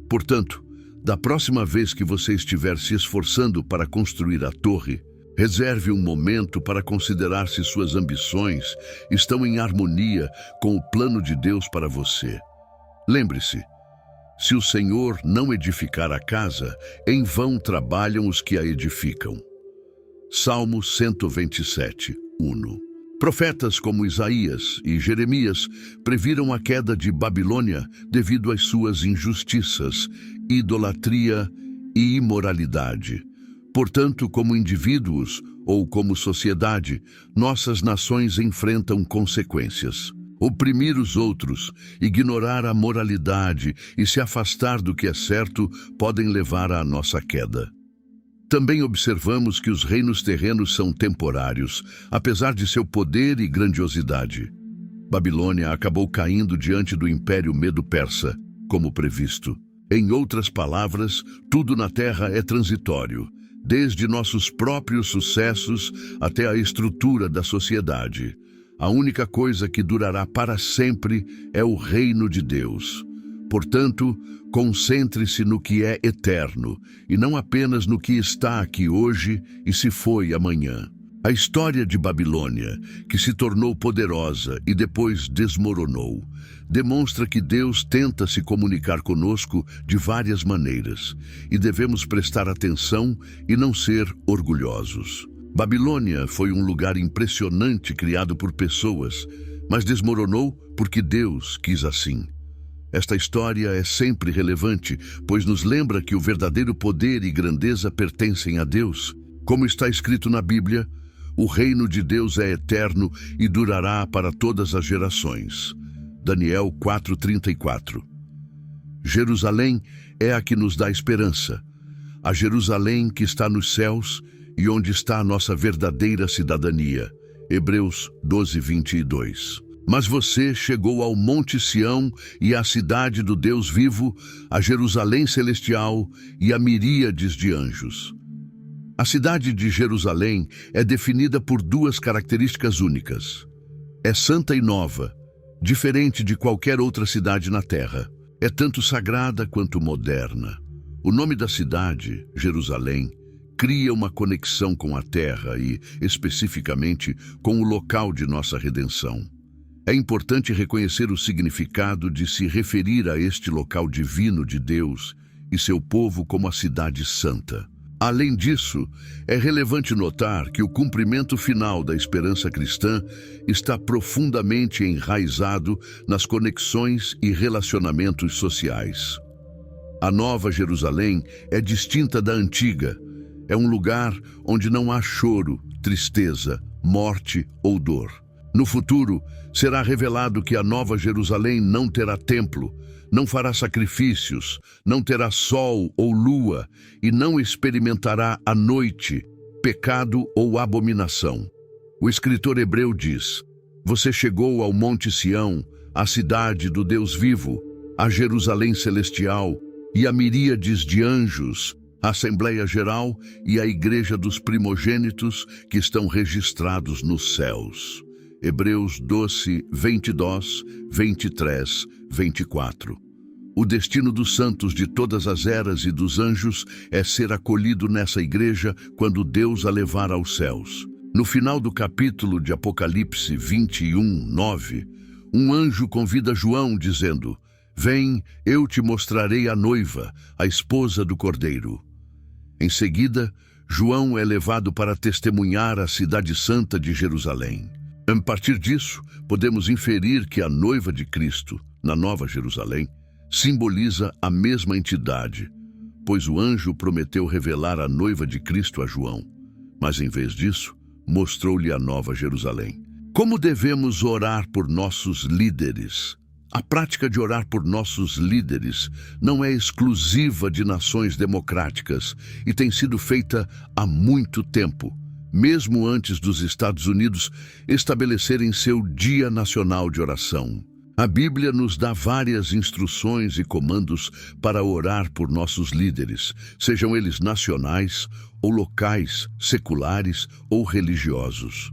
Portanto, da próxima vez que você estiver se esforçando para construir a torre, reserve um momento para considerar se suas ambições estão em harmonia com o plano de Deus para você. Lembre-se, se o Senhor não edificar a casa, em vão trabalham os que a edificam. Salmo 127, 1. Profetas como Isaías e Jeremias previram a queda de Babilônia devido às suas injustiças, idolatria e imoralidade. Portanto, como indivíduos ou como sociedade, nossas nações enfrentam consequências. Oprimir os outros, ignorar a moralidade e se afastar do que é certo podem levar à nossa queda. Também observamos que os reinos terrenos são temporários, apesar de seu poder e grandiosidade. Babilônia acabou caindo diante do Império Medo-Persa, como previsto. Em outras palavras, tudo na Terra é transitório, desde nossos próprios sucessos até a estrutura da sociedade. A única coisa que durará para sempre é o reino de Deus. Portanto, concentre-se no que é eterno, e não apenas no que está aqui hoje e se foi amanhã. A história de Babilônia, que se tornou poderosa e depois desmoronou, demonstra que Deus tenta se comunicar conosco de várias maneiras, e devemos prestar atenção e não ser orgulhosos. Babilônia foi um lugar impressionante criado por pessoas, mas desmoronou porque Deus quis assim. Esta história é sempre relevante, pois nos lembra que o verdadeiro poder e grandeza pertencem a Deus. Como está escrito na Bíblia, o reino de Deus é eterno e durará para todas as gerações. Daniel 4:34. Jerusalém é a que nos dá esperança. A Jerusalém que está nos céus e onde está a nossa verdadeira cidadania. Hebreus 12:22. Mas você chegou ao Monte Sião e à cidade do Deus vivo, a Jerusalém celestial e a miríades de anjos. A cidade de Jerusalém é definida por duas características únicas. É santa e nova, diferente de qualquer outra cidade na terra. É tanto sagrada quanto moderna. O nome da cidade, Jerusalém, cria uma conexão com a terra e, especificamente, com o local de nossa redenção. É importante reconhecer o significado de se referir a este local divino de Deus e seu povo como a cidade santa. Além disso, é relevante notar que o cumprimento final da esperança cristã está profundamente enraizado nas conexões e relacionamentos sociais. A Nova Jerusalém é distinta da antiga. É um lugar onde não há choro, tristeza, morte ou dor. No futuro, será revelado que a Nova Jerusalém não terá templo, não fará sacrifícios, não terá sol ou lua e não experimentará a noite, pecado ou abominação. O escritor hebreu diz: você chegou ao Monte Sião, à cidade do Deus vivo, a Jerusalém celestial e a miríades de anjos, a Assembleia Geral e a Igreja dos Primogênitos que estão registrados nos céus. Hebreus 12, 22, 23, 24. O destino dos santos de todas as eras e dos anjos é ser acolhido nessa igreja quando Deus a levar aos céus. No final do capítulo de Apocalipse 21, 9, um anjo convida João dizendo: vem, eu te mostrarei a noiva, a esposa do Cordeiro. Em seguida, João é levado para testemunhar a cidade santa de Jerusalém. A partir disso, podemos inferir que a noiva de Cristo, na Nova Jerusalém, simboliza a mesma entidade, pois o anjo prometeu revelar a noiva de Cristo a João, mas em vez disso, mostrou-lhe a Nova Jerusalém. Como devemos orar por nossos líderes? A prática de orar por nossos líderes não é exclusiva de nações democráticas e tem sido feita há muito tempo, mesmo antes dos Estados Unidos estabelecerem seu Dia Nacional de Oração. A Bíblia nos dá várias instruções e comandos para orar por nossos líderes, sejam eles nacionais ou locais, seculares ou religiosos.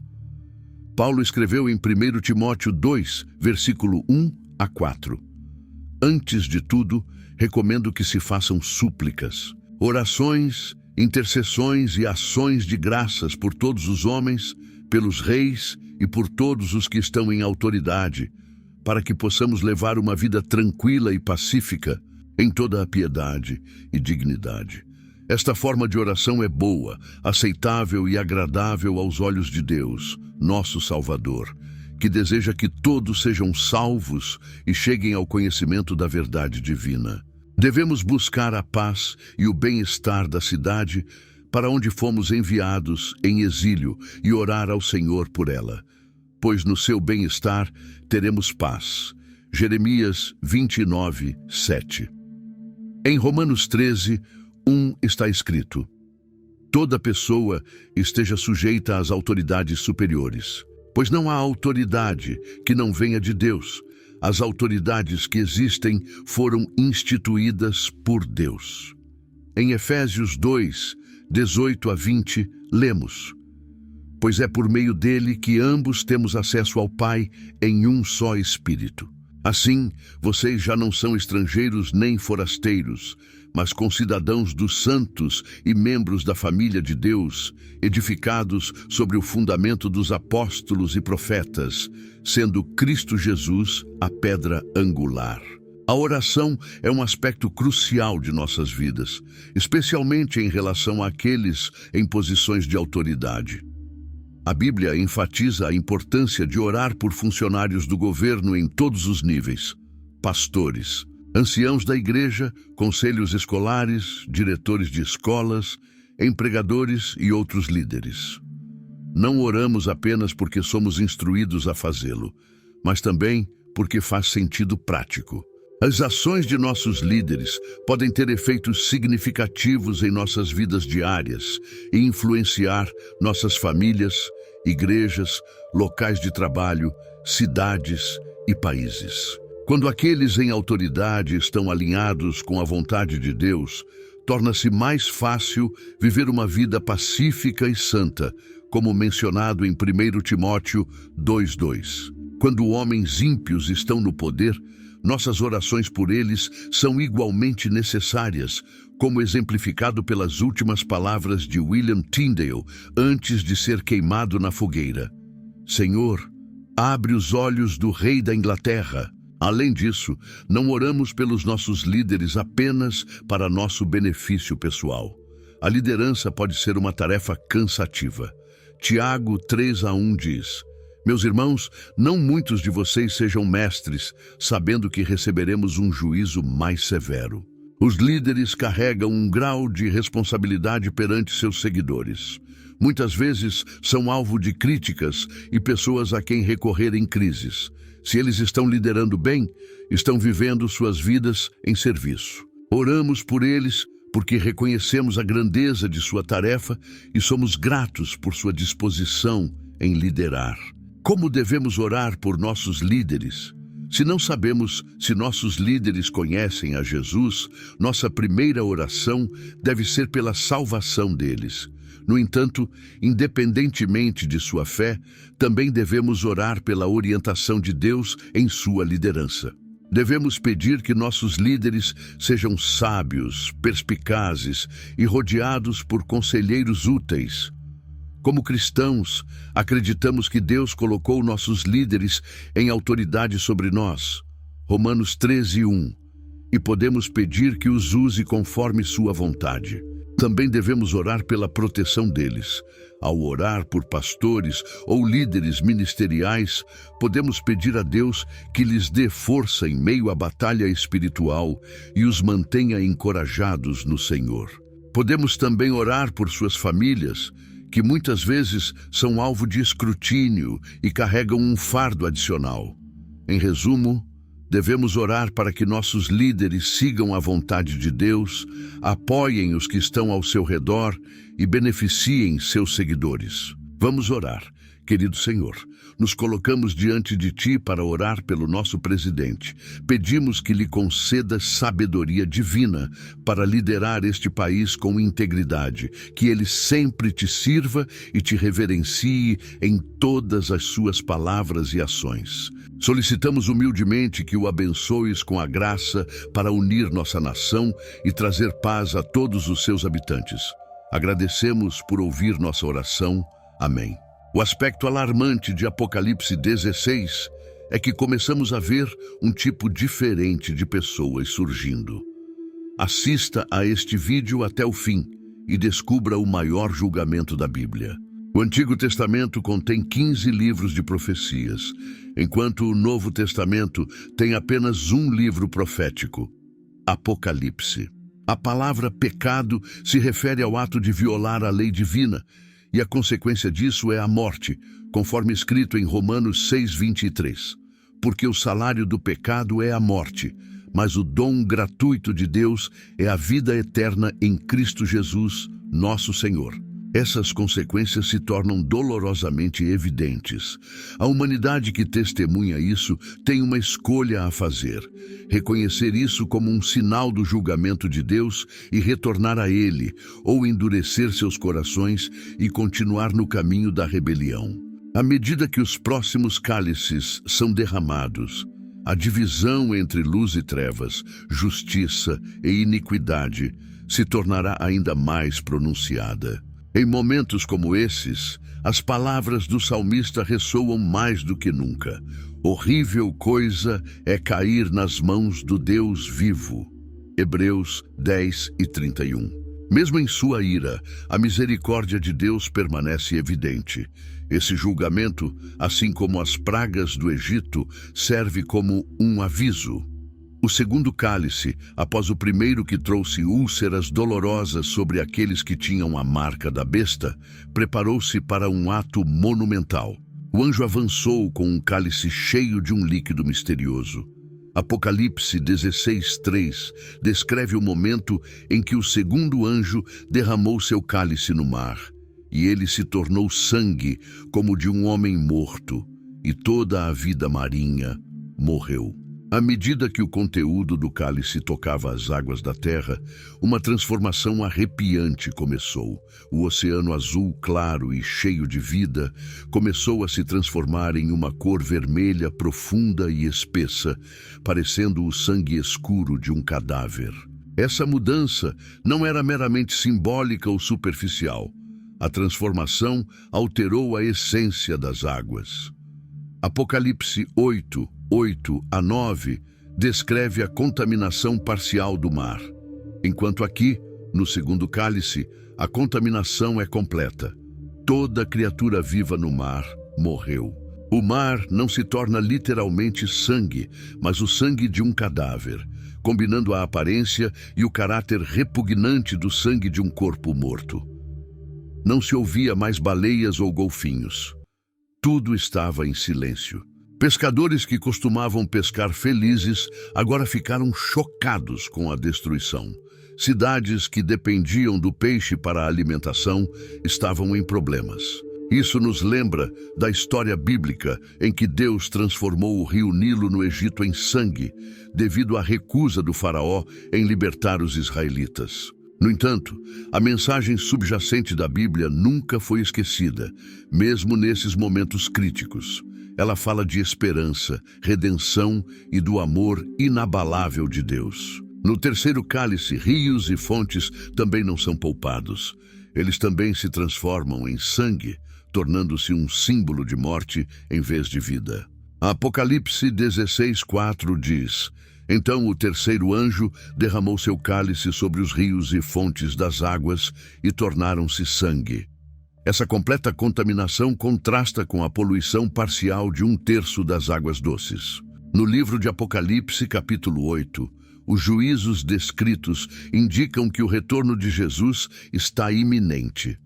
Paulo escreveu em 1 Timóteo 2, versículo 1 a 4. Antes de tudo, recomendo que se façam súplicas, orações, intercessões e ações de graças por todos os homens, pelos reis e por todos os que estão em autoridade, para que possamos levar uma vida tranquila e pacífica em toda a piedade e dignidade. Esta forma de oração é boa, aceitável e agradável aos olhos de Deus, nosso Salvador, que deseja que todos sejam salvos e cheguem ao conhecimento da verdade divina. Devemos buscar a paz e o bem-estar da cidade para onde fomos enviados em exílio e orar ao Senhor por ela. pois no seu bem-estar teremos paz. Jeremias 29, 7. Em Romanos 13, 1 está escrito: toda pessoa esteja sujeita às autoridades superiores, pois não há autoridade que não venha de Deus. As autoridades que existem foram instituídas por Deus. Em Efésios 2, 18 a 20, lemos: pois é por meio dele que ambos temos acesso ao Pai em um só Espírito. Assim, vocês já não são estrangeiros nem forasteiros, mas concidadãos dos santos e membros da família de Deus, edificados sobre o fundamento dos apóstolos e profetas, sendo Cristo Jesus a pedra angular. A oração é um aspecto crucial de nossas vidas, especialmente em relação àqueles em posições de autoridade. A Bíblia enfatiza a importância de orar por funcionários do governo em todos os níveis: pastores, anciãos da igreja, conselhos escolares, diretores de escolas, empregadores e outros líderes. Não oramos apenas porque somos instruídos a fazê-lo, mas também porque faz sentido prático. As ações de nossos líderes podem ter efeitos significativos em nossas vidas diárias e influenciar nossas famílias, igrejas, locais de trabalho, cidades e países. Quando aqueles em autoridade estão alinhados com a vontade de Deus, torna-se mais fácil viver uma vida pacífica e santa, como mencionado em 1 Timóteo 2:2. Quando homens ímpios estão no poder, nossas orações por eles são igualmente necessárias, como exemplificado pelas últimas palavras de William Tyndale antes de ser queimado na fogueira: Senhor, abre os olhos do rei da Inglaterra. Além disso, não oramos pelos nossos líderes apenas para nosso benefício pessoal. A liderança pode ser uma tarefa cansativa. Tiago 3:1 diz: meus irmãos, não muitos de vocês sejam mestres, sabendo que receberemos um juízo mais severo. Os líderes carregam um grau de responsabilidade perante seus seguidores. Muitas vezes são alvo de críticas e pessoas a quem recorrer em crises. Se eles estão liderando bem, estão vivendo suas vidas em serviço. Oramos por eles porque reconhecemos a grandeza de sua tarefa e somos gratos por sua disposição em liderar. Como devemos orar por nossos líderes? Se não sabemos se nossos líderes conhecem a Jesus, nossa primeira oração deve ser pela salvação deles. No entanto, independentemente de sua fé, também devemos orar pela orientação de Deus em sua liderança. Devemos pedir que nossos líderes sejam sábios, perspicazes e rodeados por conselheiros úteis. Como cristãos, acreditamos que Deus colocou nossos líderes em autoridade sobre nós, Romanos 13:1, e podemos pedir que os use conforme sua vontade. Também devemos orar pela proteção deles. Ao orar por pastores ou líderes ministeriais, podemos pedir a Deus que lhes dê força em meio à batalha espiritual e os mantenha encorajados no Senhor. Podemos também orar por suas famílias, que muitas vezes são alvo de escrutínio e carregam um fardo adicional. Em resumo, devemos orar para que nossos líderes sigam a vontade de Deus, apoiem os que estão ao seu redor e beneficiem seus seguidores. Vamos orar. Querido Senhor, nos colocamos diante de Ti para orar pelo nosso presidente. Pedimos que lhe conceda sabedoria divina para liderar este país com integridade, que ele sempre te sirva e te reverencie em todas as suas palavras e ações. Solicitamos humildemente que o abençoes com a graça para unir nossa nação e trazer paz a todos os seus habitantes. Agradecemos por ouvir nossa oração. Amém. O aspecto alarmante de Apocalipse 16 é que começamos a ver um tipo diferente de pessoas surgindo. Assista a este vídeo até o fim e descubra o maior julgamento da Bíblia. O Antigo Testamento contém 15 livros de profecias, enquanto o Novo Testamento tem apenas um livro profético, Apocalipse. A palavra pecado se refere ao ato de violar a lei divina, e a consequência disso é a morte, conforme escrito em Romanos 6:23. Porque o salário do pecado é a morte, mas o dom gratuito de Deus é a vida eterna em Cristo Jesus, nosso Senhor. Essas consequências se tornam dolorosamente evidentes. A humanidade que testemunha isso tem uma escolha a fazer: reconhecer isso como um sinal do julgamento de Deus e retornar a Ele, ou endurecer seus corações e continuar no caminho da rebelião. À medida que os próximos cálices são derramados, a divisão entre luz e trevas, justiça e iniquidade se tornará ainda mais pronunciada. Em momentos como esses, as palavras do salmista ressoam mais do que nunca. Horrível coisa é cair nas mãos do Deus vivo. Hebreus 10:31. Mesmo em sua ira, a misericórdia de Deus permanece evidente. Esse julgamento, assim como as pragas do Egito, serve como um aviso. O segundo cálice, após o primeiro que trouxe úlceras dolorosas sobre aqueles que tinham a marca da besta, preparou-se para um ato monumental. O anjo avançou com um cálice cheio de um líquido misterioso. Apocalipse 16:3 descreve o momento em que o segundo anjo derramou seu cálice no mar, e ele se tornou sangue como de um homem morto, e toda a vida marinha morreu. À medida que o conteúdo do cálice tocava as águas da terra, uma transformação arrepiante começou. O oceano azul claro e cheio de vida começou a se transformar em uma cor vermelha profunda e espessa, parecendo o sangue escuro de um cadáver. Essa mudança não era meramente simbólica ou superficial. A transformação alterou a essência das águas. Apocalipse 8:8-9 descreve a contaminação parcial do mar, enquanto aqui, no segundo cálice, a contaminação é completa. Toda criatura viva no mar morreu. O mar não se torna literalmente sangue, mas o sangue de um cadáver, combinando a aparência e o caráter repugnante do sangue de um corpo morto. Não se ouvia mais baleias ou golfinhos. Tudo estava em silêncio. Pescadores que costumavam pescar felizes agora ficaram chocados com a destruição. Cidades que dependiam do peixe para a alimentação estavam em problemas. Isso nos lembra da história bíblica em que Deus transformou o rio Nilo no Egito em sangue, devido à recusa do faraó em libertar os israelitas. No entanto, a mensagem subjacente da Bíblia nunca foi esquecida, mesmo nesses momentos críticos. Ela fala de esperança, redenção e do amor inabalável de Deus. No terceiro cálice, rios e fontes também não são poupados. Eles também se transformam em sangue, tornando-se um símbolo de morte em vez de vida. Apocalipse 16:4 diz: Então o terceiro anjo derramou seu cálice sobre os rios e fontes das águas e tornaram-se sangue. Essa completa contaminação contrasta com a poluição parcial de 1/3 das águas doces. No livro de Apocalipse, capítulo 8, os juízos descritos indicam que o retorno de Jesus está iminente.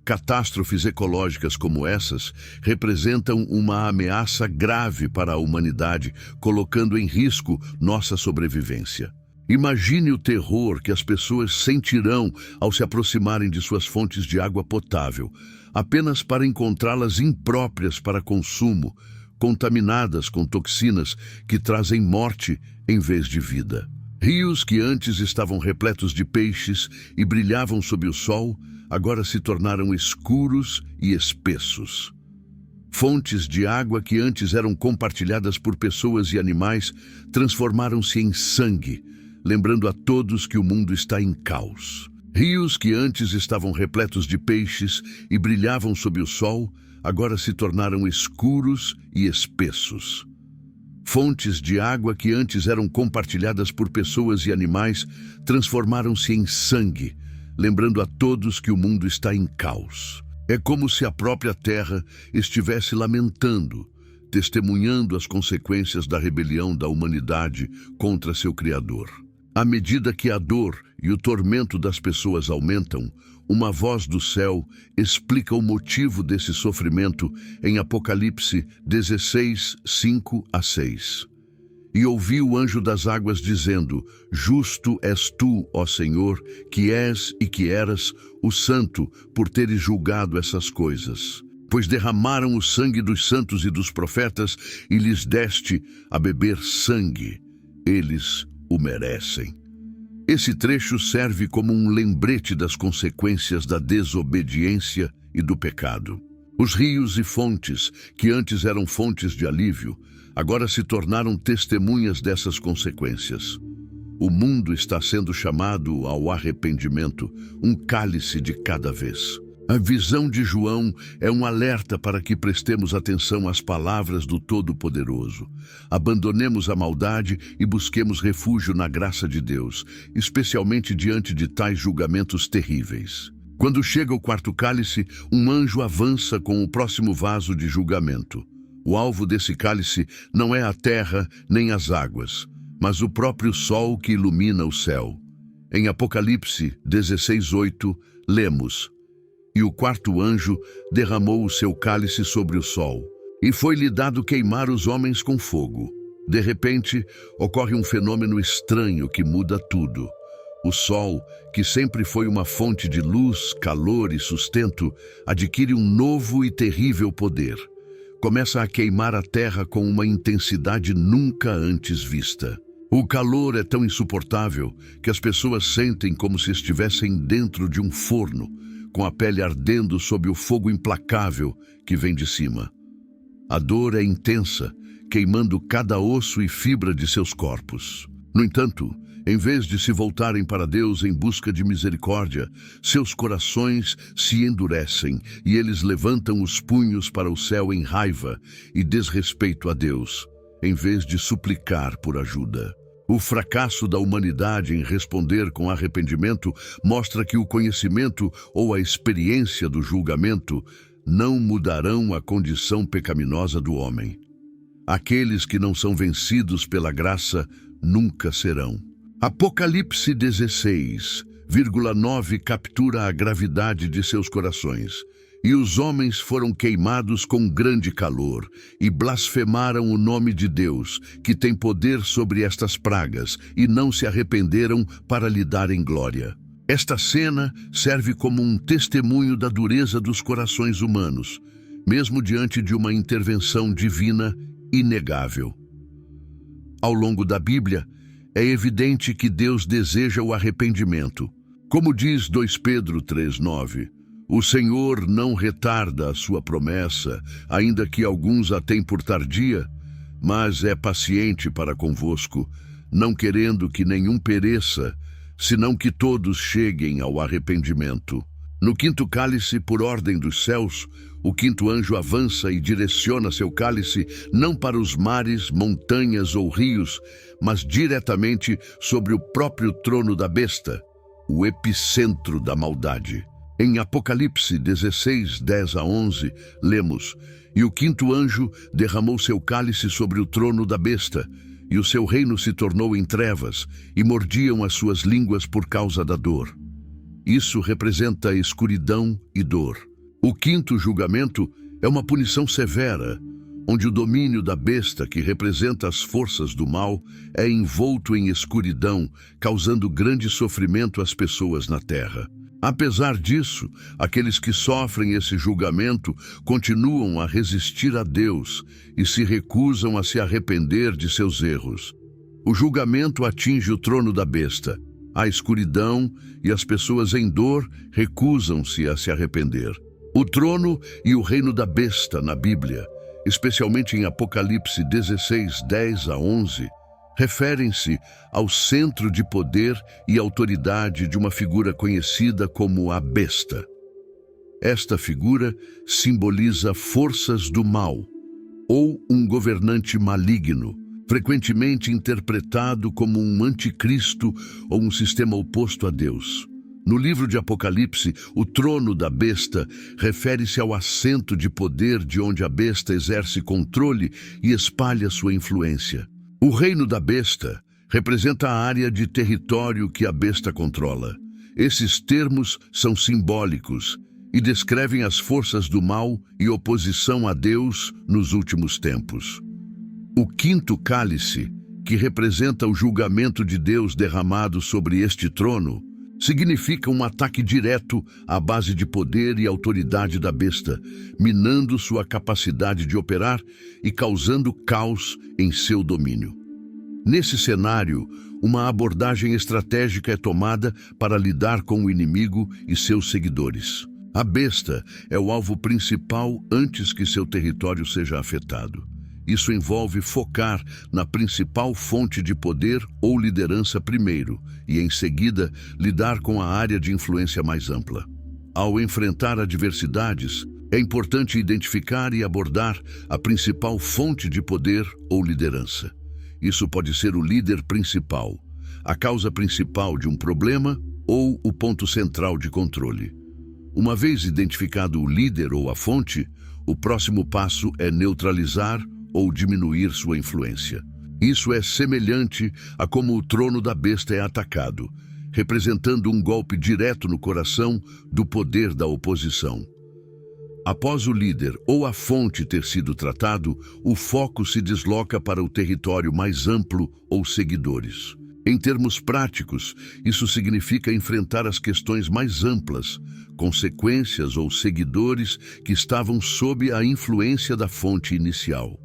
Catástrofes ecológicas como essas representam uma ameaça grave para a humanidade, colocando em risco nossa sobrevivência. Imagine o terror que as pessoas sentirão ao se aproximarem de suas fontes de água potável, apenas para encontrá-las impróprias para consumo, contaminadas com toxinas que trazem morte em vez de vida. Rios que antes estavam repletos de peixes e brilhavam sob o sol, agora se tornaram escuros e espessos. Fontes de água que antes eram compartilhadas por pessoas e animais transformaram-se em sangue, lembrando a todos que o mundo está em caos. Rios que antes estavam repletos de peixes e brilhavam sob o sol, agora se tornaram escuros e espessos. Fontes de água que antes eram compartilhadas por pessoas e animais transformaram-se em sangue, lembrando a todos que o mundo está em caos. É como se a própria terra estivesse lamentando, testemunhando as consequências da rebelião da humanidade contra seu Criador. À medida que a dor e o tormento das pessoas aumentam, uma voz do céu explica o motivo desse sofrimento em Apocalipse 16, 5-6. E ouvi o anjo das águas dizendo: Justo és tu, ó Senhor, que és e que eras o Santo, por teres julgado essas coisas. Pois derramaram o sangue dos santos e dos profetas e lhes deste a beber sangue. Eles o merecem. Esse trecho serve como um lembrete das consequências da desobediência e do pecado. Os rios e fontes, que antes eram fontes de alívio, agora se tornaram testemunhas dessas consequências. O mundo está sendo chamado ao arrependimento, um cálice de cada vez. A visão de João é um alerta para que prestemos atenção às palavras do Todo-Poderoso. Abandonemos a maldade e busquemos refúgio na graça de Deus, especialmente diante de tais julgamentos terríveis. Quando chega o quarto cálice, um anjo avança com o próximo vaso de julgamento. O alvo desse cálice não é a terra nem as águas, mas o próprio sol que ilumina o céu. Em Apocalipse 16:8, lemos: E o quarto anjo derramou o seu cálice sobre o sol, e foi-lhe dado queimar os homens com fogo. De repente, ocorre um fenômeno estranho que muda tudo. O sol, que sempre foi uma fonte de luz, calor e sustento, adquire um novo e terrível poder. Começa a queimar a terra com uma intensidade nunca antes vista. O calor é tão insuportável que as pessoas sentem como se estivessem dentro de um forno, com a pele ardendo sob o fogo implacável que vem de cima. A dor é intensa, queimando cada osso e fibra de seus corpos. No entanto, em vez de se voltarem para Deus em busca de misericórdia, seus corações se endurecem e eles levantam os punhos para o céu em raiva e desrespeito a Deus, em vez de suplicar por ajuda. O fracasso da humanidade em responder com arrependimento mostra que o conhecimento ou a experiência do julgamento não mudarão a condição pecaminosa do homem. Aqueles que não são vencidos pela graça nunca serão. Apocalipse 16,9 captura a gravidade de seus corações. E os homens foram queimados com grande calor, e blasfemaram o nome de Deus, que tem poder sobre estas pragas, e não se arrependeram para lhe darem glória. Esta cena serve como um testemunho da dureza dos corações humanos, mesmo diante de uma intervenção divina inegável. Ao longo da Bíblia, é evidente que Deus deseja o arrependimento. Como diz 2 Pedro 3,9, o Senhor não retarda a sua promessa, ainda que alguns a tenham por tardia, mas é paciente para convosco, não querendo que nenhum pereça, senão que todos cheguem ao arrependimento. No quinto cálice, por ordem dos céus, o quinto anjo avança e direciona seu cálice não para os mares, montanhas ou rios, mas diretamente sobre o próprio trono da besta, o epicentro da maldade. Em Apocalipse 16, 10-11, lemos: E o quinto anjo derramou seu cálice sobre o trono da besta, e o seu reino se tornou em trevas, e mordiam as suas línguas por causa da dor. Isso representa escuridão e dor. O quinto julgamento é uma punição severa, onde o domínio da besta, que representa as forças do mal, é envolto em escuridão, causando grande sofrimento às pessoas na terra. Apesar disso, aqueles que sofrem esse julgamento continuam a resistir a Deus e se recusam a se arrepender de seus erros. O julgamento atinge o trono da besta, a escuridão, e as pessoas em dor recusam-se a se arrepender. O trono e o reino da besta na Bíblia, especialmente em Apocalipse 16, 10-11, referem-se ao centro de poder e autoridade de uma figura conhecida como a besta. Esta figura simboliza forças do mal, ou um governante maligno, frequentemente interpretado como um anticristo ou um sistema oposto a Deus. No livro de Apocalipse, o trono da besta refere-se ao assento de poder de onde a besta exerce controle e espalha sua influência. O reino da besta representa a área de território que a besta controla. Esses termos são simbólicos e descrevem as forças do mal e oposição a Deus nos últimos tempos. O quinto cálice, que representa o julgamento de Deus derramado sobre este trono, significa um ataque direto à base de poder e autoridade da besta, minando sua capacidade de operar e causando caos em seu domínio. Nesse cenário, uma abordagem estratégica é tomada para lidar com o inimigo e seus seguidores. A besta é o alvo principal antes que seu território seja afetado. Isso envolve focar na principal fonte de poder ou liderança primeiro e, em seguida, lidar com a área de influência mais ampla. Ao enfrentar adversidades, é importante identificar e abordar a principal fonte de poder ou liderança. Isso pode ser o líder principal, a causa principal de um problema ou o ponto central de controle. Uma vez identificado o líder ou a fonte, o próximo passo é neutralizar ou diminuir sua influência. Isso é semelhante a como o trono da besta é atacado, representando um golpe direto no coração do poder da oposição. Após o líder ou a fonte ter sido tratado, o foco se desloca para o território mais amplo ou seguidores. Em termos práticos, isso significa enfrentar as questões mais amplas, consequências ou seguidores que estavam sob a influência da fonte inicial.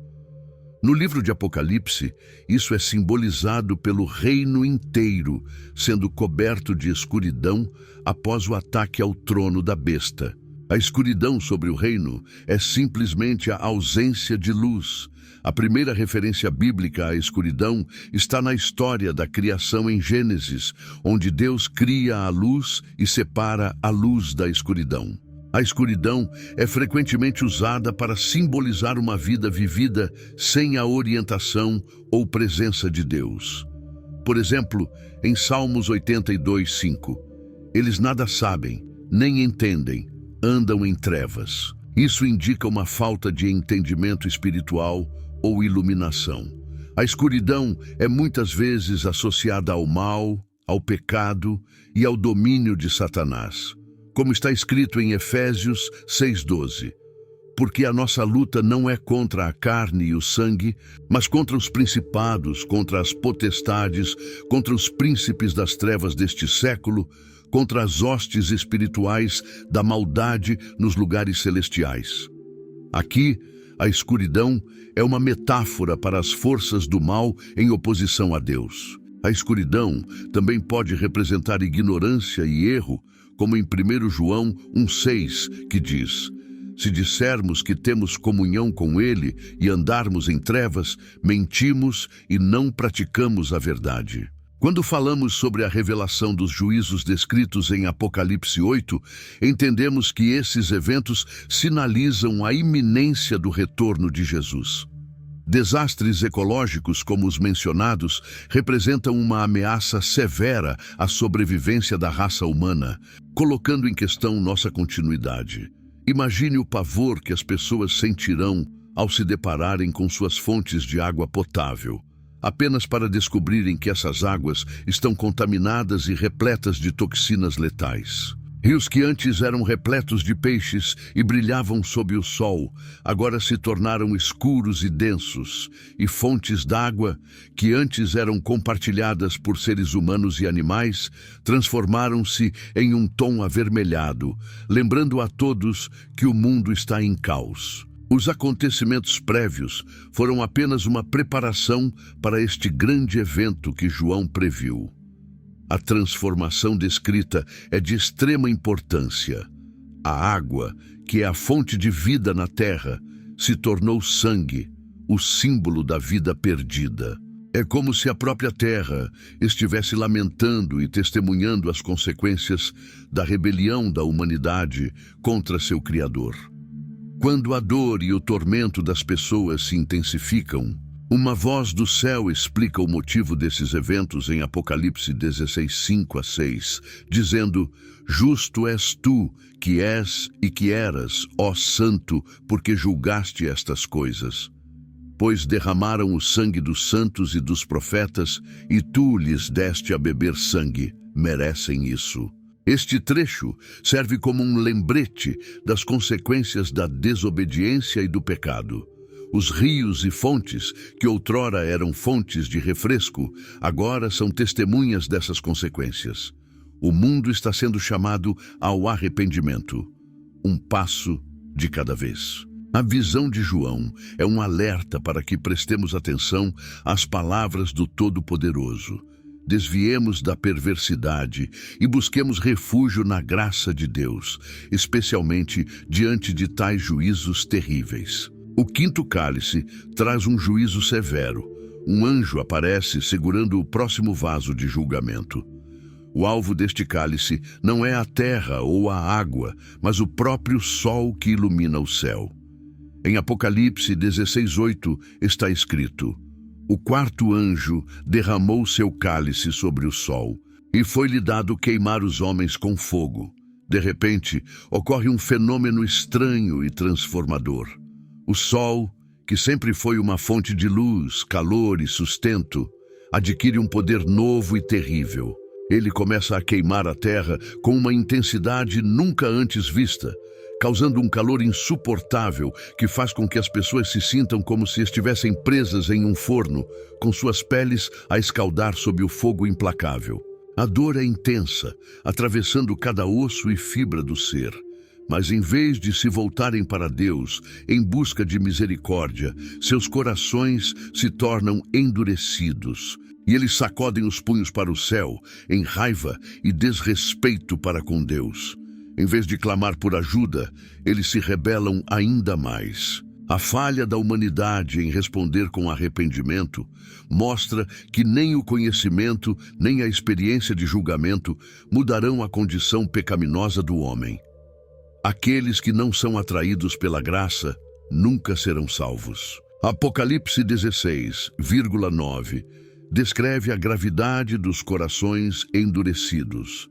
No livro de Apocalipse, isso é simbolizado pelo reino inteiro, sendo coberto de escuridão após o ataque ao trono da besta. A escuridão sobre o reino é simplesmente a ausência de luz. A primeira referência bíblica à escuridão está na história da criação em Gênesis, onde Deus cria a luz e separa a luz da escuridão. A escuridão é frequentemente usada para simbolizar uma vida vivida sem a orientação ou presença de Deus. Por exemplo, em Salmos 82:5, eles nada sabem, nem entendem, andam em trevas. Isso indica uma falta de entendimento espiritual ou iluminação. A escuridão é muitas vezes associada ao mal, ao pecado e ao domínio de Satanás. Como está escrito em Efésios 6:12, porque a nossa luta não é contra a carne e o sangue, mas contra os principados, contra as potestades, contra os príncipes das trevas deste século, contra as hostes espirituais da maldade nos lugares celestiais. Aqui, a escuridão é uma metáfora para as forças do mal em oposição a Deus. A escuridão também pode representar ignorância e erro, como em 1 João 1:6, que diz: se dissermos que temos comunhão com Ele e andarmos em trevas, mentimos e não praticamos a verdade. Quando falamos sobre a revelação dos juízos descritos em Apocalipse 8, entendemos que esses eventos sinalizam a iminência do retorno de Jesus. Desastres ecológicos, como os mencionados, representam uma ameaça severa à sobrevivência da raça humana, colocando em questão nossa continuidade. Imagine o pavor que as pessoas sentirão ao se depararem com suas fontes de água potável, apenas para descobrirem que essas águas estão contaminadas e repletas de toxinas letais. Rios que antes eram repletos de peixes e brilhavam sob o sol, agora se tornaram escuros e densos, e fontes d'água, que antes eram compartilhadas por seres humanos e animais, transformaram-se em um tom avermelhado, lembrando a todos que o mundo está em caos. Os acontecimentos prévios foram apenas uma preparação para este grande evento que João previu. A transformação descrita é de extrema importância. A água, que é a fonte de vida na terra, se tornou sangue, o símbolo da vida perdida. É como se a própria terra estivesse lamentando e testemunhando as consequências da rebelião da humanidade contra seu Criador. Quando a dor e o tormento das pessoas se intensificam, uma voz do céu explica o motivo desses eventos em Apocalipse 16:5-6, dizendo: justo és tu, que és e que eras, ó Santo, porque julgaste estas coisas. pois derramaram o sangue dos santos e dos profetas, e tu lhes deste a beber sangue, merecem isso. Este trecho serve como um lembrete das consequências da desobediência e do pecado. Os rios e fontes, que outrora eram fontes de refresco, agora são testemunhas dessas consequências. O mundo está sendo chamado ao arrependimento, um passo de cada vez. A visão de João é um alerta para que prestemos atenção às palavras do Todo-Poderoso. Desviemos da perversidade e busquemos refúgio na graça de Deus, especialmente diante de tais juízos terríveis. O quinto cálice traz um juízo severo. Um anjo aparece segurando o próximo vaso de julgamento. O alvo deste cálice não é a terra ou a água, mas o próprio sol que ilumina o céu. Em Apocalipse 16:8 está escrito: o quarto anjo derramou seu cálice sobre o sol, e foi-lhe dado queimar os homens com fogo. De repente, ocorre um fenômeno estranho e transformador. O sol, que sempre foi uma fonte de luz, calor e sustento, adquire um poder novo e terrível. Ele começa a queimar a terra com uma intensidade nunca antes vista, causando um calor insuportável que faz com que as pessoas se sintam como se estivessem presas em um forno, com suas peles a escaldar sob o fogo implacável. A dor é intensa, atravessando cada osso e fibra do ser. Mas em vez de se voltarem para Deus em busca de misericórdia, seus corações se tornam endurecidos, e eles sacodem os punhos para o céu, em raiva e desrespeito para com Deus. Em vez de clamar por ajuda, eles se rebelam ainda mais. A falha da humanidade em responder com arrependimento mostra que nem o conhecimento, nem a experiência de julgamento mudarão a condição pecaminosa do homem. Aqueles que não são atraídos pela graça nunca serão salvos. Apocalipse 16:9 descreve a gravidade dos corações endurecidos.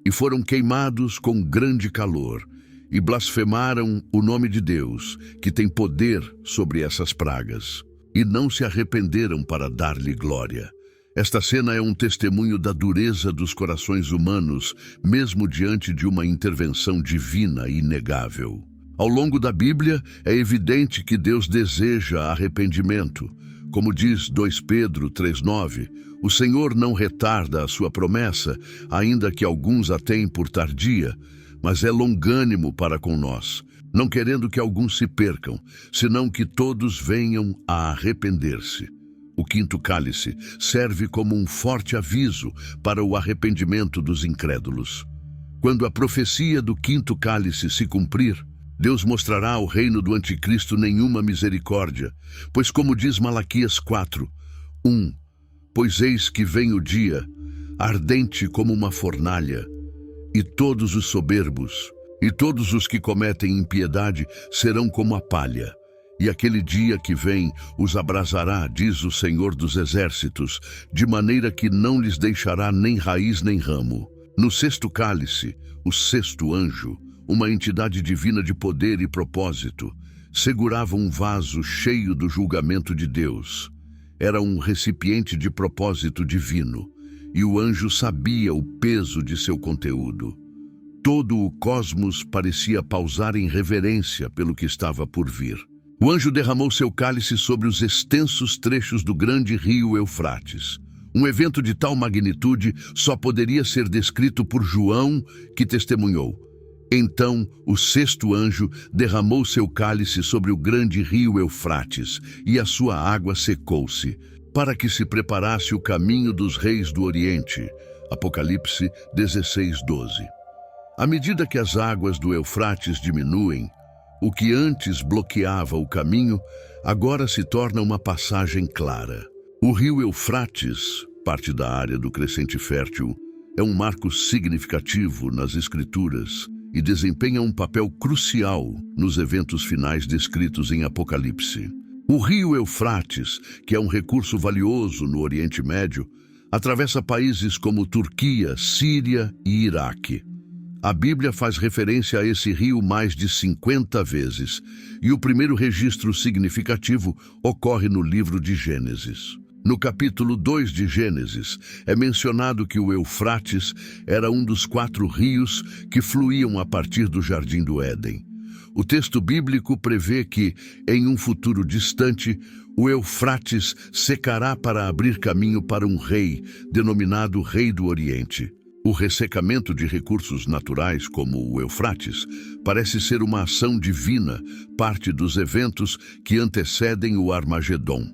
E foram queimados com grande calor, e blasfemaram o nome de Deus, que tem poder sobre essas pragas, e não se arrependeram para dar-lhe glória. Esta cena é um testemunho da dureza dos corações humanos, mesmo diante de uma intervenção divina inegável. Ao longo da Bíblia, é evidente que Deus deseja arrependimento. Como diz 2 Pedro 3:9, o Senhor não retarda a sua promessa, ainda que alguns a tenham por tardia, mas é longânimo para com nós, não querendo que alguns se percam, senão que todos venham a arrepender-se. O quinto cálice serve como um forte aviso para o arrependimento dos incrédulos. Quando a profecia do quinto cálice se cumprir, Deus mostrará ao reino do anticristo nenhuma misericórdia, pois como diz Malaquias 4:1, pois eis que vem o dia, ardente como uma fornalha, e todos os soberbos, e todos os que cometem impiedade serão como a palha. E aquele dia que vem os abrasará, diz o Senhor dos Exércitos, de maneira que não lhes deixará nem raiz nem ramo. No sexto cálice, o sexto anjo, uma entidade divina de poder e propósito, segurava um vaso cheio do julgamento de Deus. Era um recipiente de propósito divino, e o anjo sabia o peso de seu conteúdo. Todo o cosmos parecia pausar em reverência pelo que estava por vir. O anjo derramou seu cálice sobre os extensos trechos do grande rio Eufrates. Um evento de tal magnitude só poderia ser descrito por João, que testemunhou: então o sexto anjo derramou seu cálice sobre o grande rio Eufrates, e a sua água secou-se, para que se preparasse o caminho dos reis do Oriente. Apocalipse 16:12. À medida que as águas do Eufrates diminuem, o que antes bloqueava o caminho, agora se torna uma passagem clara. O rio Eufrates, parte da área do Crescente Fértil, é um marco significativo nas Escrituras e desempenha um papel crucial nos eventos finais descritos em Apocalipse. O rio Eufrates, que é um recurso valioso no Oriente Médio, atravessa países como Turquia, Síria e Iraque. A Bíblia faz referência a esse rio mais de 50 vezes, e o primeiro registro significativo ocorre no livro de Gênesis. No capítulo 2 de Gênesis, é mencionado que o Eufrates era um dos 4 rios que fluíam a partir do Jardim do Éden. O texto bíblico prevê que, em um futuro distante, o Eufrates secará para abrir caminho para um rei, denominado Rei do Oriente. O ressecamento de recursos naturais, como o Eufrates, parece ser uma ação divina, parte dos eventos que antecedem o Armagedom.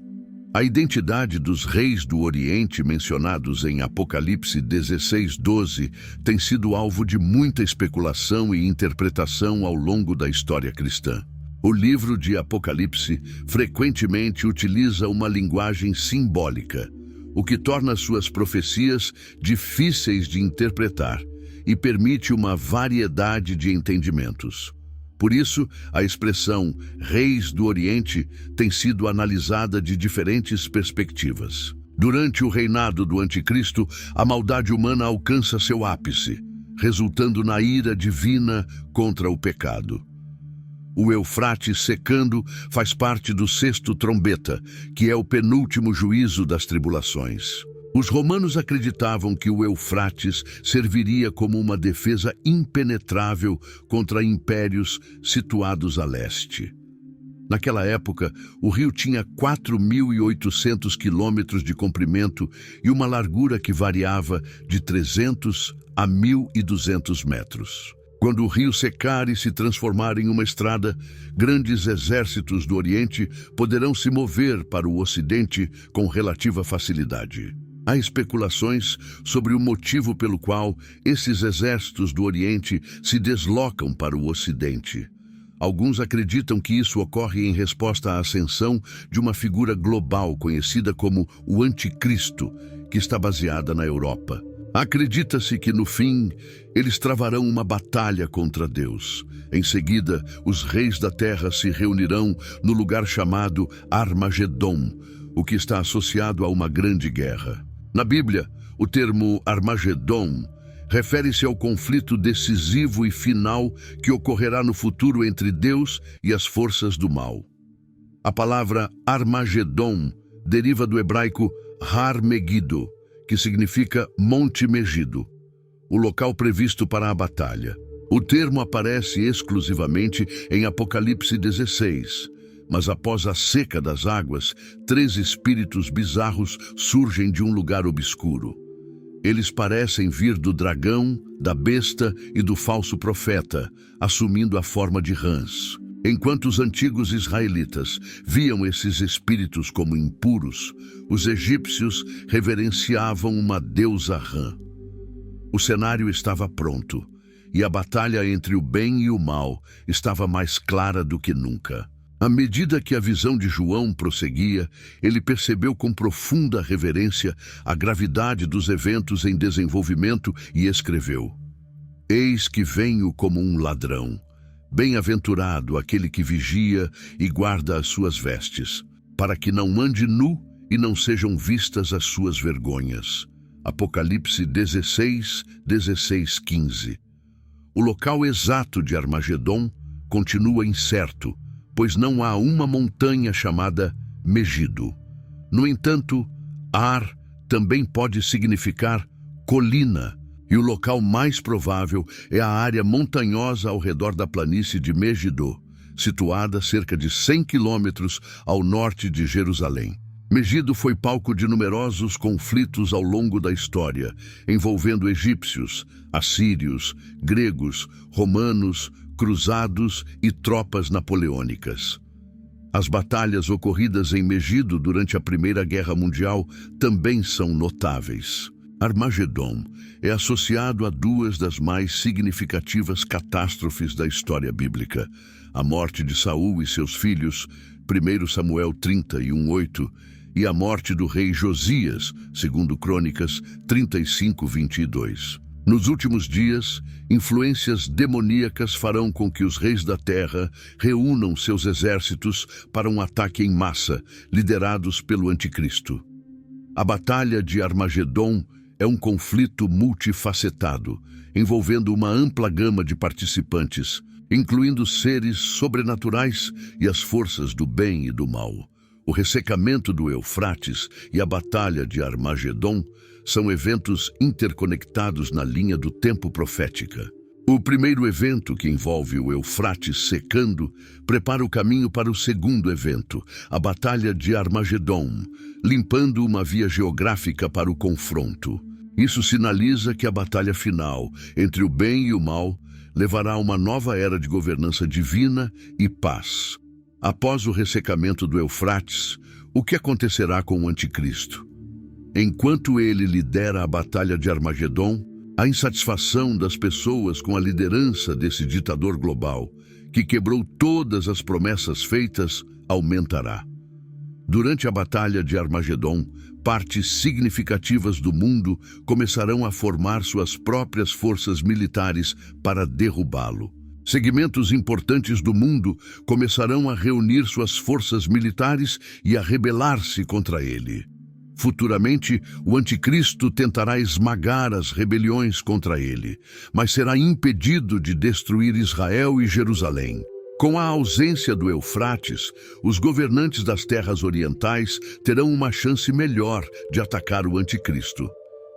A identidade dos reis do Oriente mencionados em Apocalipse 16:12 tem sido alvo de muita especulação e interpretação ao longo da história cristã. O livro de Apocalipse frequentemente utiliza uma linguagem simbólica, o que torna suas profecias difíceis de interpretar e permite uma variedade de entendimentos. Por isso, a expressão Reis do Oriente tem sido analisada de diferentes perspectivas. Durante o reinado do Anticristo, a maldade humana alcança seu ápice, resultando na ira divina contra o pecado. O Eufrates secando faz parte do 6º trombeta, que é o penúltimo juízo das tribulações. Os romanos acreditavam que o Eufrates serviria como uma defesa impenetrável contra impérios situados a leste. Naquela época, o rio tinha 4.800 quilômetros de comprimento e uma largura que variava de 300 a 1.200 metros. Quando o rio secar e se transformar em uma estrada, grandes exércitos do Oriente poderão se mover para o Ocidente com relativa facilidade. Há especulações sobre o motivo pelo qual esses exércitos do Oriente se deslocam para o Ocidente. Alguns acreditam que isso ocorre em resposta à ascensão de uma figura global conhecida como o Anticristo, que está baseada na Europa. Acredita-se que, no fim, eles travarão uma batalha contra Deus. Em seguida, os reis da terra se reunirão no lugar chamado Armagedom, o que está associado a uma grande guerra. Na Bíblia, o termo Armagedom refere-se ao conflito decisivo e final que ocorrerá no futuro entre Deus e as forças do mal. A palavra Armagedom deriva do hebraico Har Megiddo, que significa Monte Megido, o local previsto para a batalha. O termo aparece exclusivamente em Apocalipse 16, mas após a seca das águas, 3 espíritos bizarros surgem de um lugar obscuro. Eles parecem vir do dragão, da besta e do falso profeta, assumindo a forma de rãs. Enquanto os antigos israelitas viam esses espíritos como impuros, os egípcios reverenciavam uma deusa rã. O cenário estava pronto, e a batalha entre o bem e o mal estava mais clara do que nunca. À medida que a visão de João prosseguia, ele percebeu com profunda reverência a gravidade dos eventos em desenvolvimento e escreveu: Eis que venho como um ladrão. Bem-aventurado aquele que vigia e guarda as suas vestes, para que não ande nu e não sejam vistas as suas vergonhas. Apocalipse 16, 16, 15. O local exato de Armagedom continua incerto, pois não há uma montanha chamada Megido. No entanto, Ar também pode significar colina, e o local mais provável é a área montanhosa ao redor da planície de Megido, situada a cerca de 100 quilômetros ao norte de Jerusalém. Megido foi palco de numerosos conflitos ao longo da história, envolvendo egípcios, assírios, gregos, romanos, cruzados e tropas napoleônicas. As batalhas ocorridas em Megido durante a Primeira Guerra Mundial também são notáveis. Armagedom é associado a 2 das mais significativas catástrofes da história bíblica: a morte de Saul e seus filhos, 1 Samuel 31:8, e a morte do rei Josias, 2 Crônicas 35:22. Nos últimos dias, influências demoníacas farão com que os reis da terra reúnam seus exércitos para um ataque em massa, liderados pelo Anticristo. A Batalha de Armagedom é um conflito multifacetado, envolvendo uma ampla gama de participantes, incluindo seres sobrenaturais e as forças do bem e do mal. O ressecamento do Eufrates e a Batalha de Armagedon são eventos interconectados na linha do tempo profética. O primeiro evento, que envolve o Eufrates secando, prepara o caminho para o segundo evento, a Batalha de Armagedon, limpando uma via geográfica para o confronto. Isso sinaliza que a batalha final entre o bem e o mal levará a uma nova era de governança divina e paz. Após o ressecamento do Eufrates, o que acontecerá com o Anticristo? Enquanto ele lidera a Batalha de Armagedon, a insatisfação das pessoas com a liderança desse ditador global, que quebrou todas as promessas feitas, aumentará. Durante a Batalha de Armagedon, partes significativas do mundo começarão a formar suas próprias forças militares para derrubá-lo. Segmentos importantes do mundo começarão a reunir suas forças militares e a rebelar-se contra ele. Futuramente, o Anticristo tentará esmagar as rebeliões contra ele, mas será impedido de destruir Israel e Jerusalém. Com a ausência do Eufrates, os governantes das terras orientais terão uma chance melhor de atacar o Anticristo.